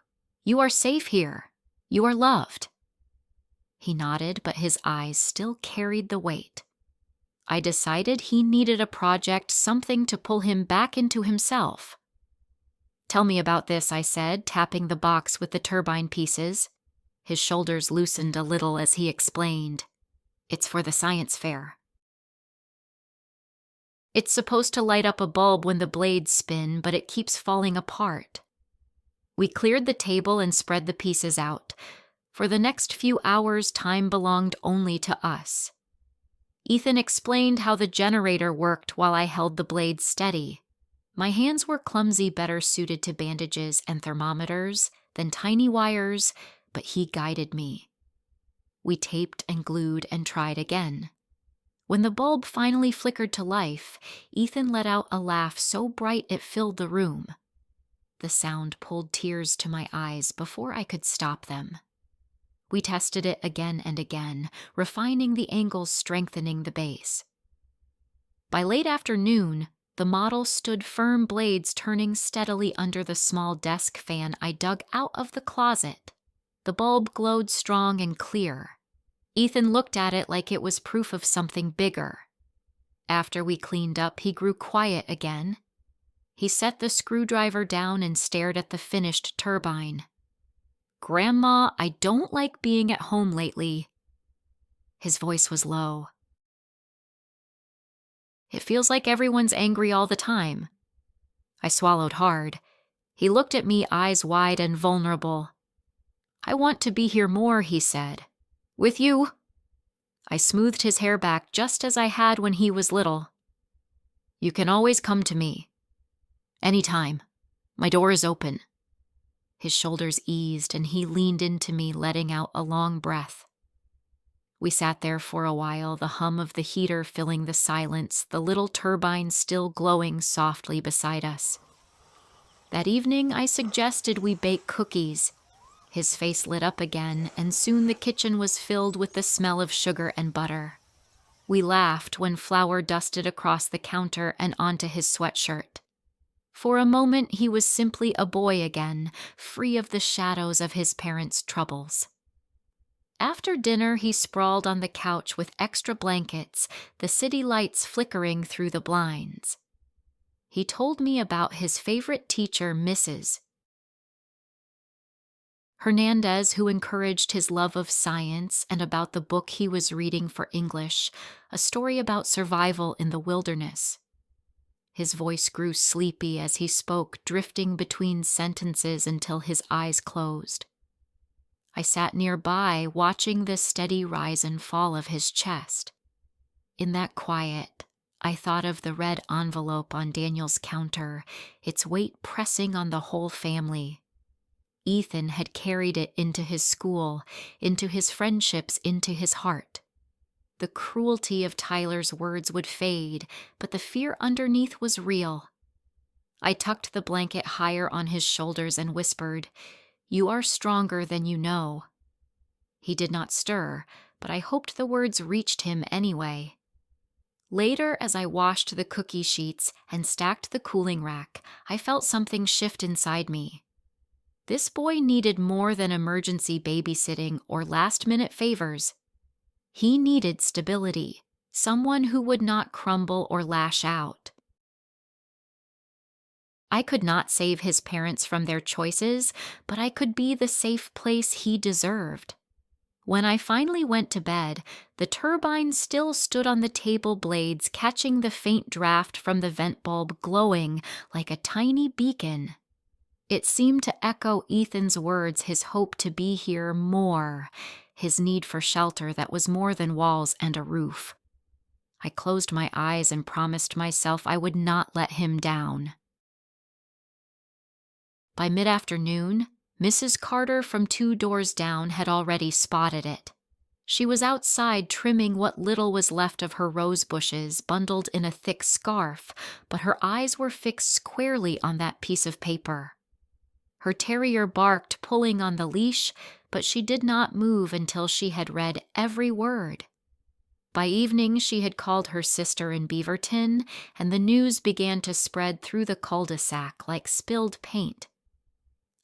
You are safe here. You are loved." He nodded, but his eyes still carried the weight. I decided he needed a project, something to pull him back into himself. "Tell me about this," I said, tapping the box with the turbine pieces. His shoulders loosened a little as he explained. "It's for the science fair. It's supposed to light up a bulb when the blades spin, but it keeps falling apart." We cleared the table and spread the pieces out. For the next few hours, time belonged only to us. Ethan explained how the generator worked while I held the blades steady. My hands were clumsy, better suited to bandages and thermometers than tiny wires, but he guided me. We taped and glued and tried again. When the bulb finally flickered to life, Ethan let out a laugh so bright it filled the room. The sound pulled tears to my eyes before I could stop them. We tested it again and again, refining the angles, strengthening the base. By late afternoon, the model stood firm, blades turning steadily under the small desk fan I dug out of the closet. The bulb glowed strong and clear. Ethan looked at it like it was proof of something bigger. After we cleaned up, he grew quiet again. He set the screwdriver down and stared at the finished turbine. "Grandma, I don't like being at home lately." His voice was low. "It feels like everyone's angry all the time." I swallowed hard. He looked at me, eyes wide and vulnerable. "I want to be here more," he said. "With you." I smoothed his hair back just as I had when he was little. "You can always come to me. Anytime. My door is open." His shoulders eased and he leaned into me, letting out a long breath. We sat there for a while, the hum of the heater filling the silence, the little turbine still glowing softly beside us. That evening, I suggested we bake cookies. His face lit up again, and soon the kitchen was filled with the smell of sugar and butter. We laughed when flour dusted across the counter and onto his sweatshirt. For a moment, he was simply a boy again, free of the shadows of his parents' troubles. After dinner, he sprawled on the couch with extra blankets, the city lights flickering through the blinds. He told me about his favorite teacher, Mrs. Hernandez, who encouraged his love of science, and about the book he was reading for English, a story about survival in the wilderness. His voice grew sleepy as he spoke, drifting between sentences until his eyes closed. I sat nearby, watching the steady rise and fall of his chest. In that quiet, I thought of the red envelope on Daniel's counter, its weight pressing on the whole family. Ethan had carried it into his school, into his friendships, into his heart. The cruelty of Tyler's words would fade, but the fear underneath was real. I tucked the blanket higher on his shoulders and whispered, "You are stronger than you know." He did not stir, but I hoped the words reached him anyway. Later, as I washed the cookie sheets and stacked the cooling rack, I felt something shift inside me. This boy needed more than emergency babysitting or last-minute favors. He needed stability, someone who would not crumble or lash out. I could not save his parents from their choices, but I could be the safe place he deserved. When I finally went to bed, the turbine still stood on the table blades, catching the faint draft from the vent bulb glowing like a tiny beacon. It seemed to echo Ethan's words, his hope to be here more, his need for shelter that was more than walls and a roof. I closed my eyes and promised myself I would not let him down. By mid-afternoon, Mrs. Carter from 2 doors down had already spotted it. She was outside trimming what little was left of her rose bushes, bundled in a thick scarf, but her eyes were fixed squarely on that piece of paper. Her terrier barked, pulling on the leash, but she did not move until she had read every word. By evening, she had called her sister in Beaverton, and the news began to spread through the cul-de-sac like spilled paint.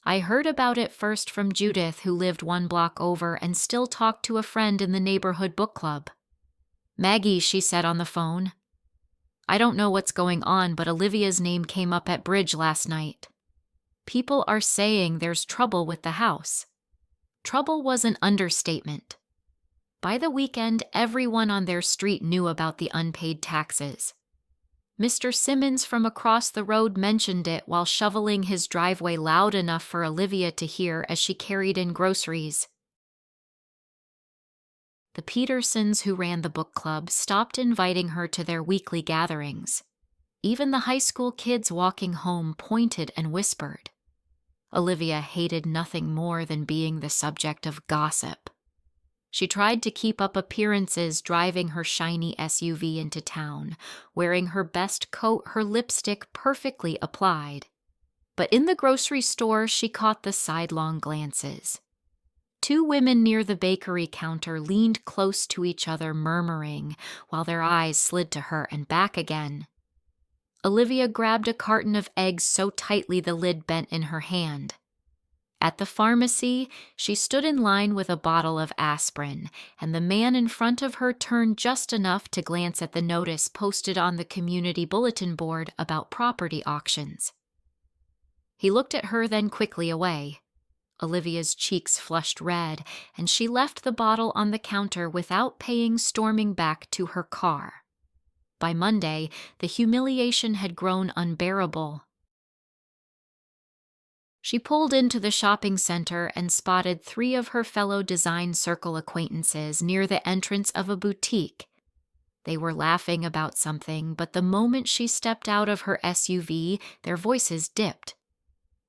I heard about it first from Judith, who lived 1 block over and still talked to a friend in the neighborhood book club. "Maggie," she said on the phone, "I don't know what's going on, but Olivia's name came up at bridge last night. People are saying there's trouble with the house." Trouble was an understatement. By the weekend, everyone on their street knew about the unpaid taxes. Mr. Simmons from across the road mentioned it while shoveling his driveway loud enough for Olivia to hear as she carried in groceries. The Petersons, who ran the book club, stopped inviting her to their weekly gatherings. Even the high school kids walking home pointed and whispered. Olivia hated nothing more than being the subject of gossip. She tried to keep up appearances driving her shiny SUV into town, wearing her best coat, her lipstick perfectly applied. But in the grocery store, she caught the sidelong glances. 2 women near the bakery counter leaned close to each other, murmuring, while their eyes slid to her and back again. Olivia grabbed a carton of eggs so tightly the lid bent in her hand. At the pharmacy, she stood in line with a bottle of aspirin, and the man in front of her turned just enough to glance at the notice posted on the community bulletin board about property auctions. He looked at her, then quickly away. Olivia's cheeks flushed red, and she left the bottle on the counter without paying, storming back to her car. By Monday, the humiliation had grown unbearable. She pulled into the shopping center and spotted 3 of her fellow Design Circle acquaintances near the entrance of a boutique. They were laughing about something, but the moment she stepped out of her SUV, their voices dipped.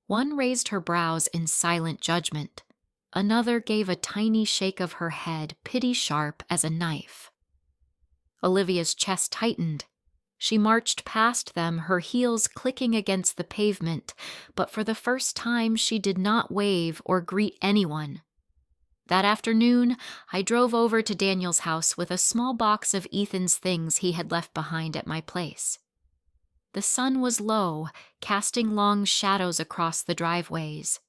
One raised her brows in silent judgment. Another gave a tiny shake of her head, pity sharp as a knife. Olivia's chest tightened. She marched past them, her heels clicking against the pavement, but for the first time she did not wave or greet anyone. That afternoon, I drove over to Daniel's house with a small box of Ethan's things he had left behind at my place. The sun was low, casting long shadows across the driveways.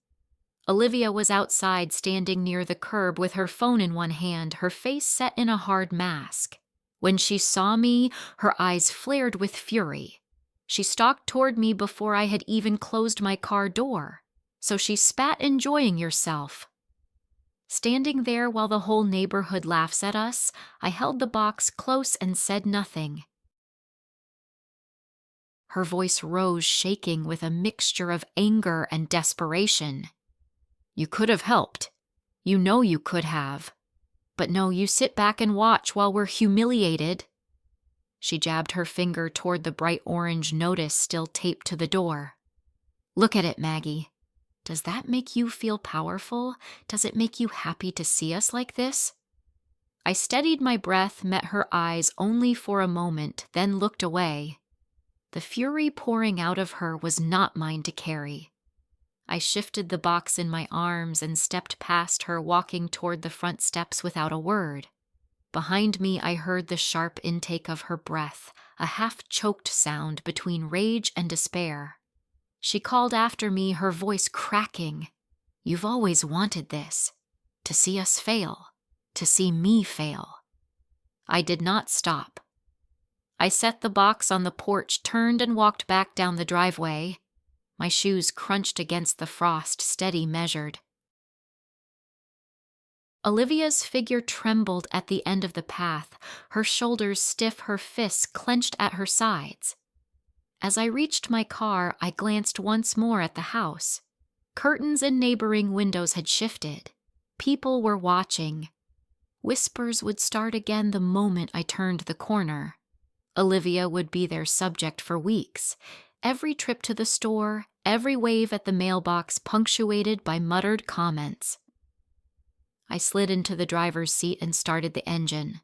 Olivia was outside, standing near the curb with her phone in one hand, her face set in a hard mask. When she saw me, her eyes flared with fury. She stalked toward me before I had even closed my car door. So she spat, "Enjoying yourself." Standing there while the whole neighborhood laughs at us, I held the box close and said nothing. Her voice rose, shaking with a mixture of anger and desperation. "You could have helped. You know you could have. But no, you sit back and watch while we're humiliated." She jabbed her finger toward the bright orange notice still taped to the door. "Look at it, Maggie. Does that make you feel powerful? Does it make you happy to see us like this?" I steadied my breath, met her eyes only for a moment, then looked away. The fury pouring out of her was not mine to carry. I shifted the box in my arms and stepped past her, walking toward the front steps without a word. Behind me, I heard the sharp intake of her breath, a half-choked sound between rage and despair. She called after me, her voice cracking. "You've always wanted this. To see us fail. To see me fail." I did not stop. I set the box on the porch, turned and walked back down the driveway. My shoes crunched against the frost, steady, measured. Olivia's figure trembled at the end of the path, her shoulders stiff, her fists clenched at her sides. As I reached my car, I glanced once more at the house. Curtains in neighboring windows had shifted. People were watching. Whispers would start again the moment I turned the corner. Olivia would be their subject for weeks. Every trip to the store, every wave at the mailbox punctuated by muttered comments. I slid into the driver's seat and started the engine.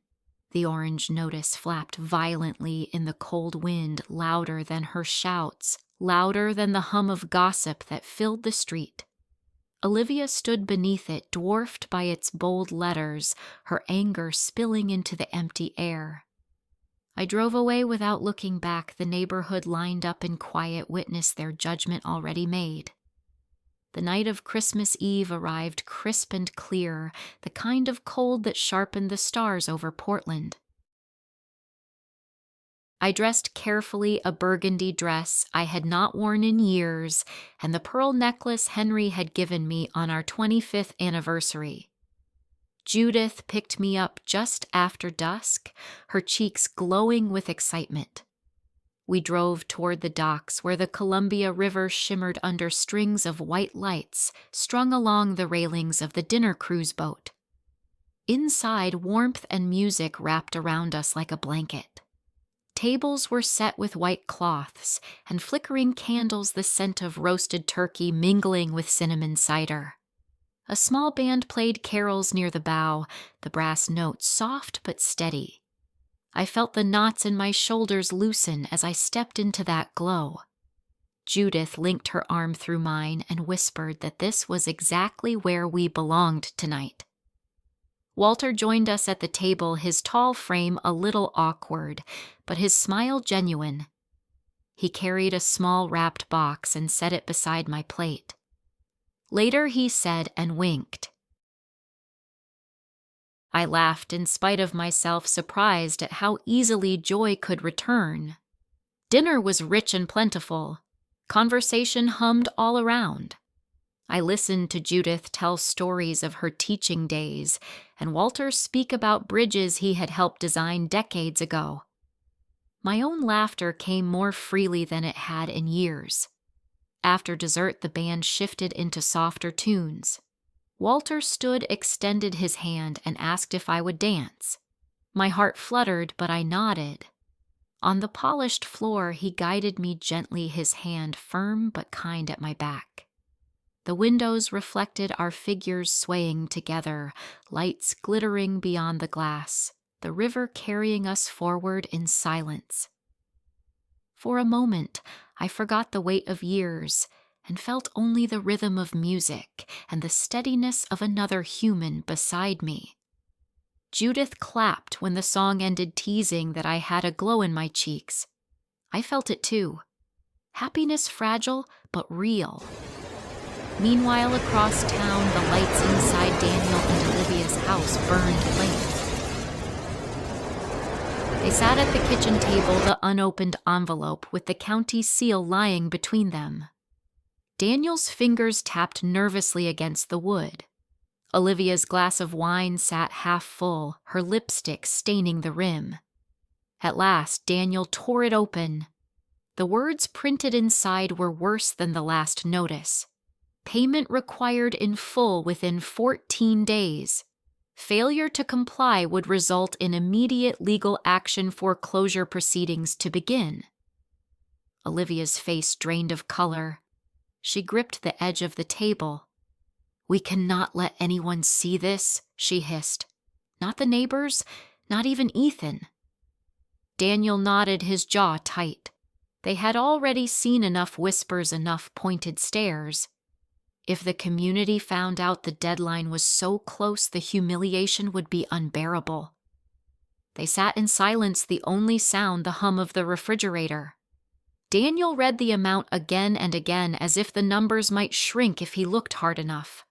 The orange notice flapped violently in the cold wind, louder than her shouts, louder than the hum of gossip that filled the street. Olivia stood beneath it, dwarfed by its bold letters, her anger spilling into the empty air. I drove away without looking back, the neighborhood lined up in quiet witness, their judgment already made. The night of Christmas Eve arrived crisp and clear, the kind of cold that sharpened the stars over Portland. I dressed carefully, a burgundy dress I had not worn in years, and the pearl necklace Henry had given me on our 25th anniversary. Judith picked me up just after dusk, her cheeks glowing with excitement. We drove toward the docks where the Columbia River shimmered under strings of white lights strung along the railings of the dinner cruise boat. Inside, warmth and music wrapped around us like a blanket. Tables were set with white cloths, and flickering candles, the scent of roasted turkey mingling with cinnamon cider. A small band played carols near the bow, the brass notes soft but steady. I felt the knots in my shoulders loosen as I stepped into that glow. Judith linked her arm through mine and whispered that this was exactly where we belonged tonight. Walter joined us at the table, his tall frame a little awkward, but his smile genuine. He carried a small wrapped box and set it beside my plate. Later he said and winked. I laughed in spite of myself, surprised at how easily joy could return. Dinner was rich and plentiful. Conversation hummed all around. I listened to Judith tell stories of her teaching days, and Walter speak about bridges he had helped design decades ago. My own laughter came more freely than it had in years. After dessert, the band shifted into softer tunes. Walter stood, extended his hand, and asked if I would dance. My heart fluttered, but I nodded. On the polished floor, he guided me gently, his hand firm but kind at my back. The windows reflected our figures swaying together, lights glittering beyond the glass, the river carrying us forward in silence. For a moment, I forgot the weight of years and felt only the rhythm of music and the steadiness of another human beside me. Judith clapped when the song ended, teasing that I had a glow in my cheeks. I felt it too. Happiness fragile but real. Meanwhile, across town, the lights inside Daniel and Olivia's house burned late. They sat at the kitchen table, the unopened envelope with the county seal lying between them. Daniel's fingers tapped nervously against the wood. Olivia's glass of wine sat half full, her lipstick staining the rim. At last, Daniel tore it open. The words printed inside were worse than the last notice. Payment required in full within 14 days. Failure to comply would result in immediate legal action, foreclosure proceedings to begin. Olivia's face drained of color. She gripped the edge of the table. "We cannot let anyone see this," she hissed. Not the neighbors, not even Ethan. Daniel nodded, his jaw tight. They had already seen enough whispers, enough pointed stares. If the community found out the deadline was so close, the humiliation would be unbearable. They sat in silence, the only sound the hum of the refrigerator. Daniel read the amount again and again, as if the numbers might shrink if he looked hard enough.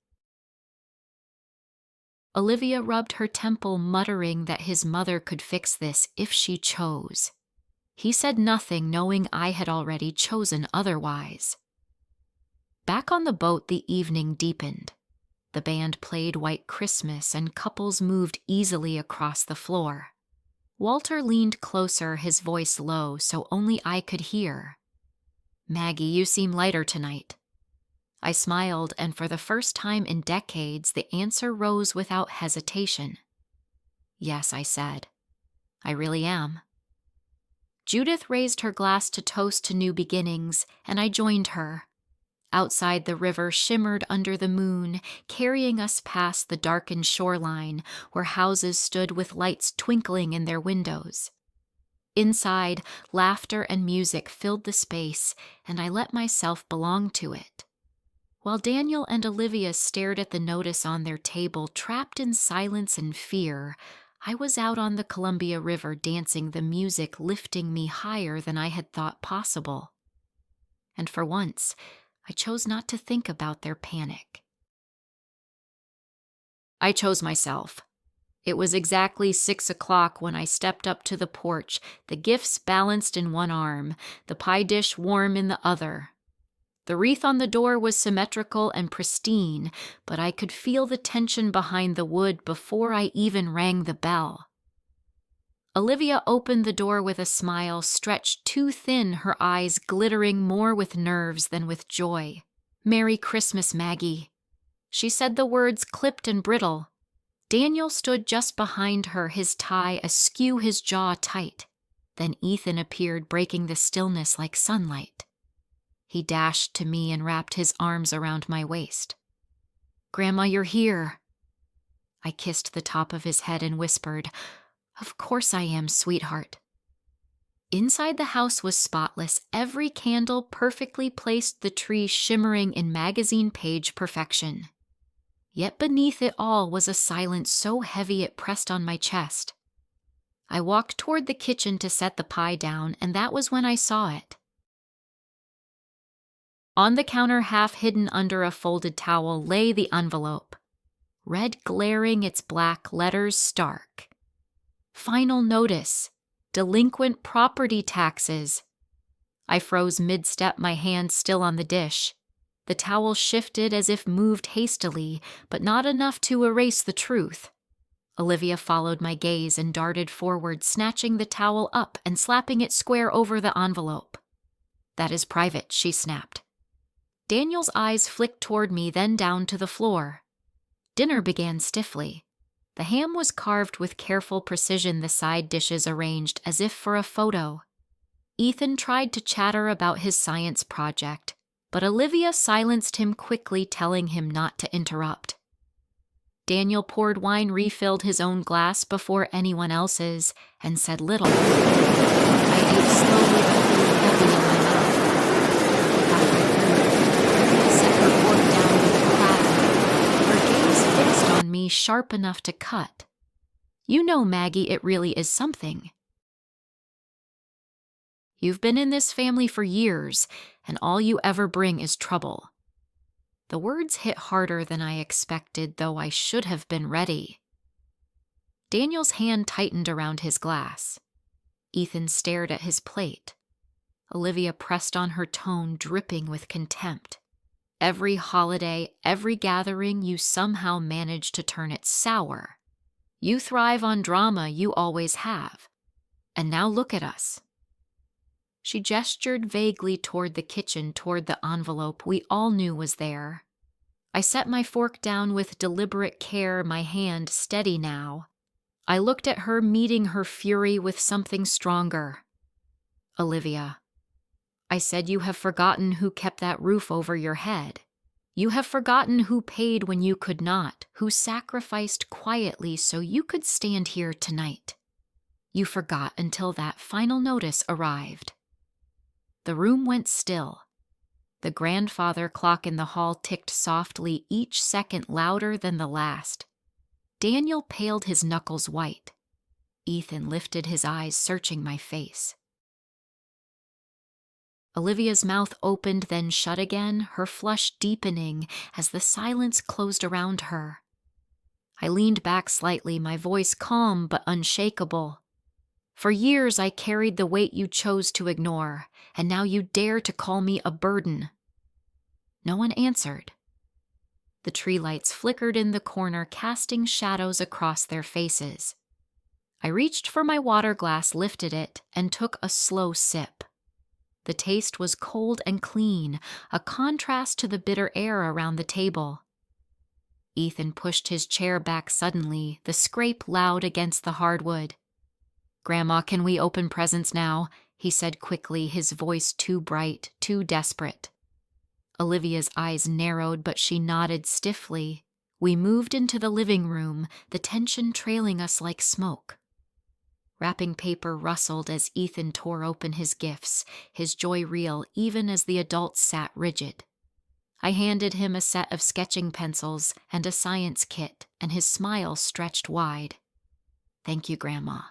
Olivia rubbed her temple, muttering that his mother could fix this if she chose. He said nothing, knowing I had already chosen otherwise. Back on the boat, the evening deepened. The band played White Christmas, and couples moved easily across the floor. Walter leaned closer, his voice low, so only I could hear. "Maggie, you seem lighter tonight." I smiled, and for the first time in decades, the answer rose without hesitation. "Yes," I said. "I really am." Judith raised her glass to toast to new beginnings, and I joined her. Outside, the river shimmered under the moon, carrying us past the darkened shoreline, where houses stood with lights twinkling in their windows. Inside, laughter and music filled the space, and I let myself belong to it. While Daniel and Olivia stared at the notice on their table, trapped in silence and fear, I was out on the Columbia River dancing, the music lifting me higher than I had thought possible. And for once, I chose not to think about their panic. I chose myself. It was exactly 6 o'clock when I stepped up to the porch, the gifts balanced in one arm, the pie dish warm in the other. The wreath on the door was symmetrical and pristine, but I could feel the tension behind the wood before I even rang the bell. Olivia opened the door with a smile stretched too thin, her eyes glittering more with nerves than with joy. "Merry Christmas, Maggie." She said the words clipped and brittle. Daniel stood just behind her, his tie askew, his jaw tight. Then Ethan appeared, breaking the stillness like sunlight. He dashed to me and wrapped his arms around my waist. "Grandma, you're here." I kissed the top of his head and whispered, "Of course I am, sweetheart." Inside the house was spotless, every candle perfectly placed, the tree shimmering in magazine page perfection. Yet beneath it all was a silence so heavy it pressed on my chest. I walked toward the kitchen to set the pie down, and that was when I saw it. On the counter, half hidden under a folded towel, lay the envelope. Red glaring, its black letters stark. "Final notice. Delinquent property taxes." I froze mid-step, my hand still on the dish. The towel shifted as if moved hastily, but not enough to erase the truth. Olivia followed my gaze and darted forward, snatching the towel up and slapping it square over the envelope. "That is private," she snapped. Daniel's eyes flicked toward me, then down to the floor. Dinner began stiffly. The ham was carved with careful precision, the side dishes arranged as if for a photo. Ethan tried to chatter about his science project, but Olivia silenced him quickly, telling him not to interrupt. Daniel poured wine, refilled his own glass before anyone else's, and said little. I ate slowly, the food heavy in my mouth. Olivia set her fork down with a clatter, her gaze fixed on me, sharp enough to cut. "You know, Maggie, it really is something. You've been in this family for years, and all you ever bring is trouble." The words hit harder than I expected, though I should have been ready. Daniel's hand tightened around his glass. Ethan stared at his plate. Olivia pressed on her tone, dripping with contempt. Every holiday, every gathering, you somehow manage to turn it sour. You thrive on drama, you always have. And now look at us. She gestured vaguely toward the kitchen, toward the envelope we all knew was there. I set my fork down with deliberate care, my hand steady now. I looked at her, meeting her fury with something stronger. "Olivia, I said you have forgotten who kept that roof over your head. You have forgotten who paid when you could not, who sacrificed quietly so you could stand here tonight. You forgot until that final notice arrived. The room went still. The grandfather clock in the hall ticked softly, each second louder than the last. Daniel paled his knuckles white. Ethan lifted his eyes, searching my face. Olivia's mouth opened, then shut again, her flush deepening as the silence closed around her. I leaned back slightly, my voice calm but unshakable. For years I carried the weight you chose to ignore, and now you dare to call me a burden. No one answered. The tree lights flickered in the corner, casting shadows across their faces. I reached for my water glass, lifted it, and took a slow sip. The taste was cold and clean, a contrast to the bitter air around the table. Ethan pushed his chair back suddenly, the scrape loud against the hardwood. "Grandma, can we open presents now?" he said quickly, his voice too bright, too desperate. Olivia's eyes narrowed, but she nodded stiffly. We moved into the living room, the tension trailing us like smoke. Wrapping paper rustled as Ethan tore open his gifts, his joy real even as the adults sat rigid. I handed him a set of sketching pencils and a science kit, and his smile stretched wide. "Thank you, Grandma,"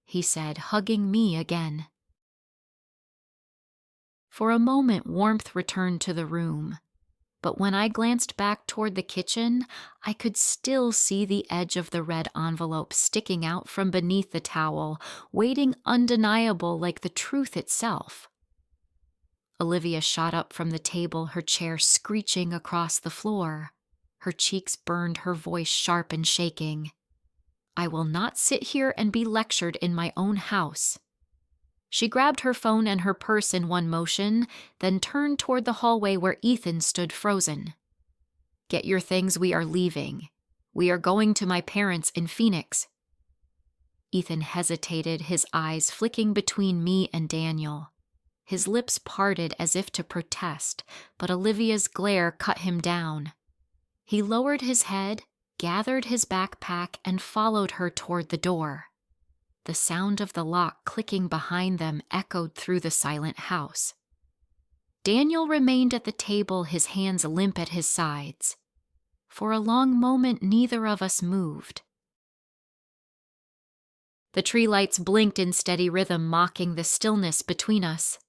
he said, hugging me again. For a moment, warmth returned to the room. But when I glanced back toward the kitchen, I could still see the edge of the red envelope sticking out from beneath the towel, waiting undeniable like the truth itself. Olivia shot up from the table, her chair screeching across the floor. Her cheeks burned, her voice sharp and shaking. "I will not sit here and be lectured in my own house." She grabbed her phone and her purse in one motion, then turned toward the hallway where Ethan stood frozen. "Get your things, we are leaving. We are going to my parents in Phoenix." Ethan hesitated, his eyes flicking between me and Daniel. His lips parted as if to protest, but Olivia's glare cut him down. He lowered his head, gathered his backpack, and followed her toward the door. The sound of the lock clicking behind them echoed through the silent house. Daniel remained at the table, his hands limp at his sides. For a long moment, neither of us moved. The tree lights blinked in steady rhythm, mocking the stillness between us.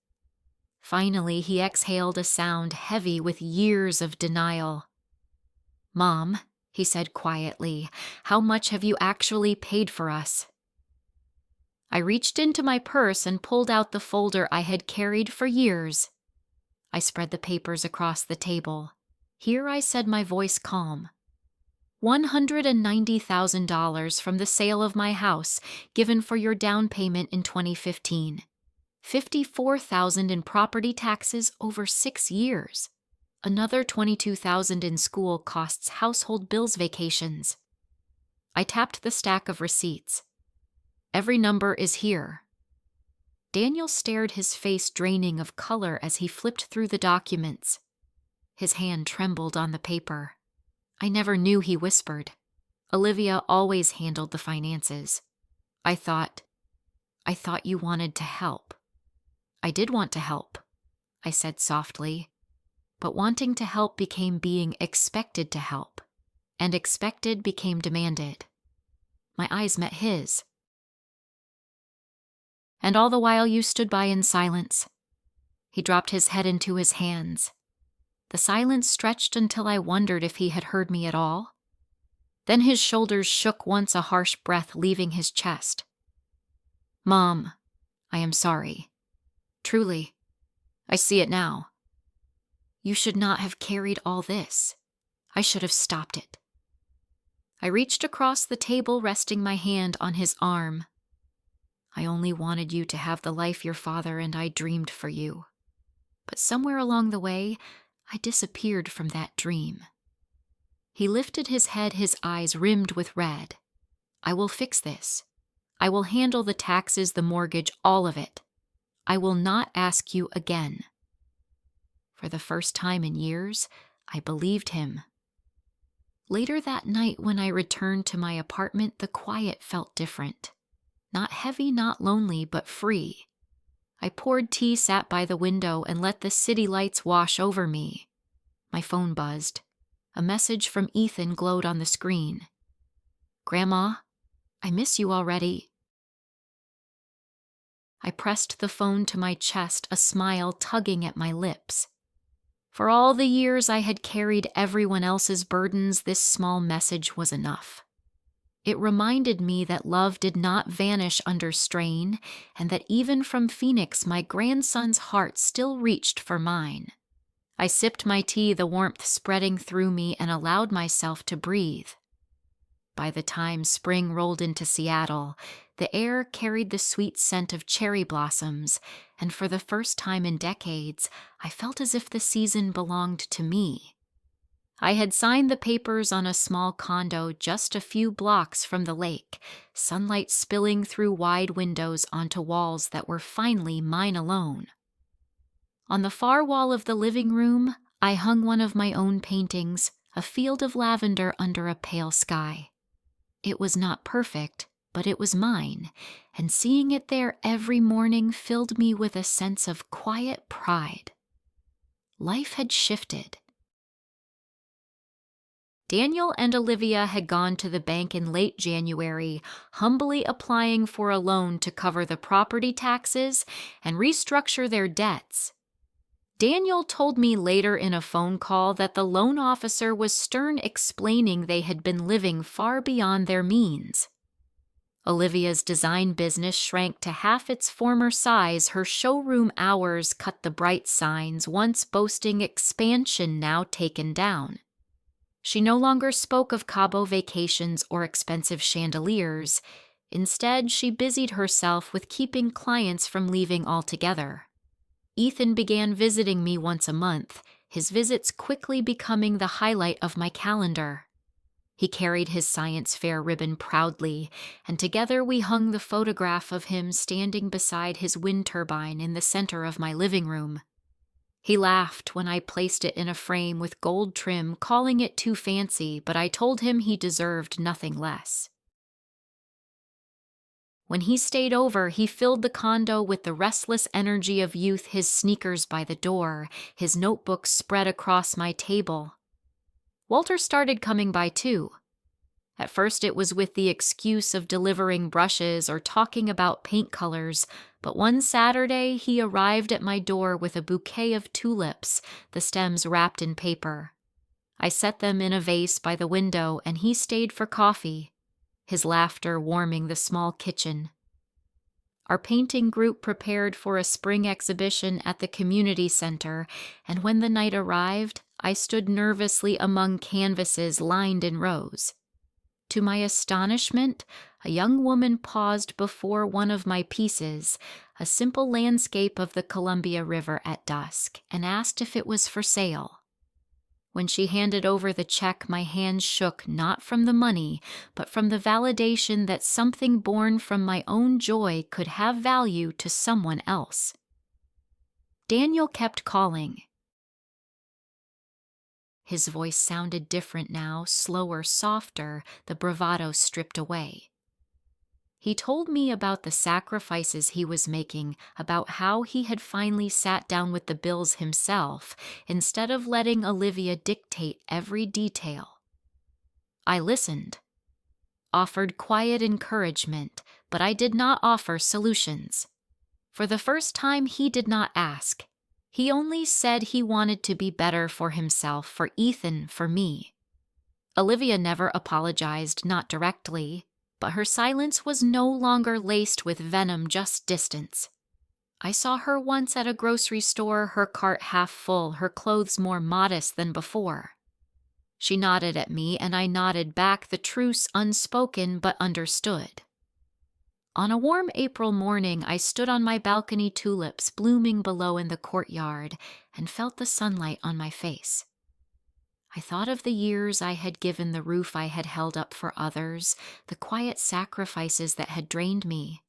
Finally, he exhaled a sound heavy with years of denial. "Mom," he said quietly, "how much have you actually paid for us?" I reached into my purse and pulled out the folder I had carried for years. I spread the papers across the table. Here I said, my voice calm. $190,000 from the sale of my house, given for your down payment in 2015. $54,000 in property taxes over 6 years. Another $22,000 in school costs, household bills, vacations. I tapped the stack of receipts. Every number is here. Daniel stared, his face draining of color as he flipped through the documents. His hand trembled on the paper. I never knew he whispered. Olivia always handled the finances. I thought you wanted to help. I did want to help, I said softly. But wanting to help became being expected to help, and expected became demanded. My eyes met his. "And all the while you stood by in silence." He dropped his head into his hands. The silence stretched until I wondered if he had heard me at all. Then his shoulders shook once, a harsh breath leaving his chest. "Mom, I am sorry. Truly. I see it now. You should not have carried all this. I should have stopped it." I reached across the table, resting my hand on his arm. "I only wanted you to have the life your father and I dreamed for you. But somewhere along the way, I disappeared from that dream." He lifted his head, his eyes rimmed with red. "I will fix this. I will handle the taxes, the mortgage, all of it. I will not ask you again." For the first time in years, I believed him. Later that night, when I returned to my apartment, the quiet felt different. Not heavy, not lonely, but free. I poured tea, sat by the window, and let the city lights wash over me. My phone buzzed. A message from Ethan glowed on the screen. "Grandma, I miss you already." I pressed the phone to my chest, a smile tugging at my lips. For all the years I had carried everyone else's burdens, this small message was enough. It reminded me that love did not vanish under strain, and that even from Phoenix, my grandson's heart still reached for mine. I sipped my tea, the warmth spreading through me, and allowed myself to breathe. By the time spring rolled into Seattle, the air carried the sweet scent of cherry blossoms, and for the first time in decades, I felt as if the season belonged to me. I had signed the papers on a small condo just a few blocks from the lake, sunlight spilling through wide windows onto walls that were finally mine alone. On the far wall of the living room, I hung one of my own paintings, a field of lavender under a pale sky. It was not perfect, but it was mine, and seeing it there every morning filled me with a sense of quiet pride. Life had shifted. Daniel and Olivia had gone to the bank in late January, humbly applying for a loan to cover the property taxes and restructure their debts. Daniel told me later in a phone call that the loan officer was stern, explaining they had been living far beyond their means. Olivia's design business shrank to half its former size. Her showroom hours cut the bright signs, once boasting expansion, now taken down. She no longer spoke of Cabo vacations or expensive chandeliers. Instead, she busied herself with keeping clients from leaving altogether. Ethan began visiting me once a month, his visits quickly becoming the highlight of my calendar. He carried his science fair ribbon proudly, and together we hung the photograph of him standing beside his wind turbine in the center of my living room. He laughed when I placed it in a frame with gold trim, calling it too fancy, but I told him he deserved nothing less. When he stayed over, he filled the condo with the restless energy of youth, his sneakers by the door, his notebooks spread across my table. Walter started coming by too. At first it was with the excuse of delivering brushes or talking about paint colors, but one Saturday he arrived at my door with a bouquet of tulips, the stems wrapped in paper. I set them in a vase by the window, and he stayed for coffee, his laughter warming the small kitchen. Our painting group prepared for a spring exhibition at the community center, and when the night arrived, I stood nervously among canvases lined in rows. To my astonishment, a young woman paused before one of my pieces, a simple landscape of the Columbia River at dusk, and asked if it was for sale. When she handed over the check, my hands shook, not from the money, but from the validation that something born from my own joy could have value to someone else. Daniel kept calling. His voice sounded different now, slower, softer, the bravado stripped away. He told me about the sacrifices he was making, about how he had finally sat down with the bills himself, instead of letting Olivia dictate every detail. I listened, offered quiet encouragement, but I did not offer solutions. For the first time, he did not ask. He only said he wanted to be better for himself, for Ethan, for me. Olivia never apologized, not directly, but her silence was no longer laced with venom, just distance. I saw her once at a grocery store, her cart half full, her clothes more modest than before. She nodded at me, and I nodded back, the truce unspoken but understood. On a warm April morning, I stood on my balcony, tulips blooming below in the courtyard, and felt the sunlight on my face. I thought of the years I had given, the roof I had held up for others, the quiet sacrifices that had drained me.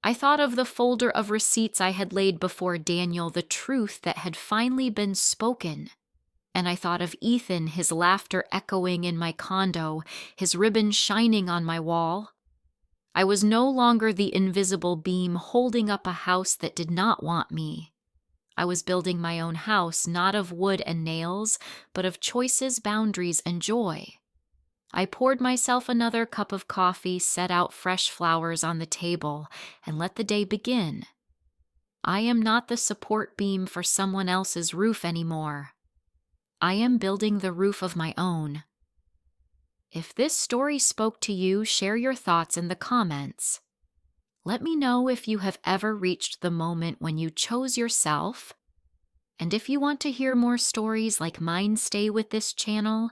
I thought of the folder of receipts I had laid before Daniel, the truth that had finally been spoken. And I thought of Ethan, his laughter echoing in my condo, his ribbon shining on my wall. I was no longer the invisible beam holding up a house that did not want me. I was building my own house, not of wood and nails, but of choices, boundaries, and joy. I poured myself another cup of coffee, set out fresh flowers on the table, and let the day begin. I am not the support beam for someone else's roof anymore. I am building the roof of my own. If this story spoke to you, share your thoughts in the comments. Let me know if you have ever reached the moment when you chose yourself. And if you want to hear more stories like mine, stay with this channel.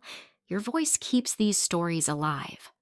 Your voice keeps these stories alive.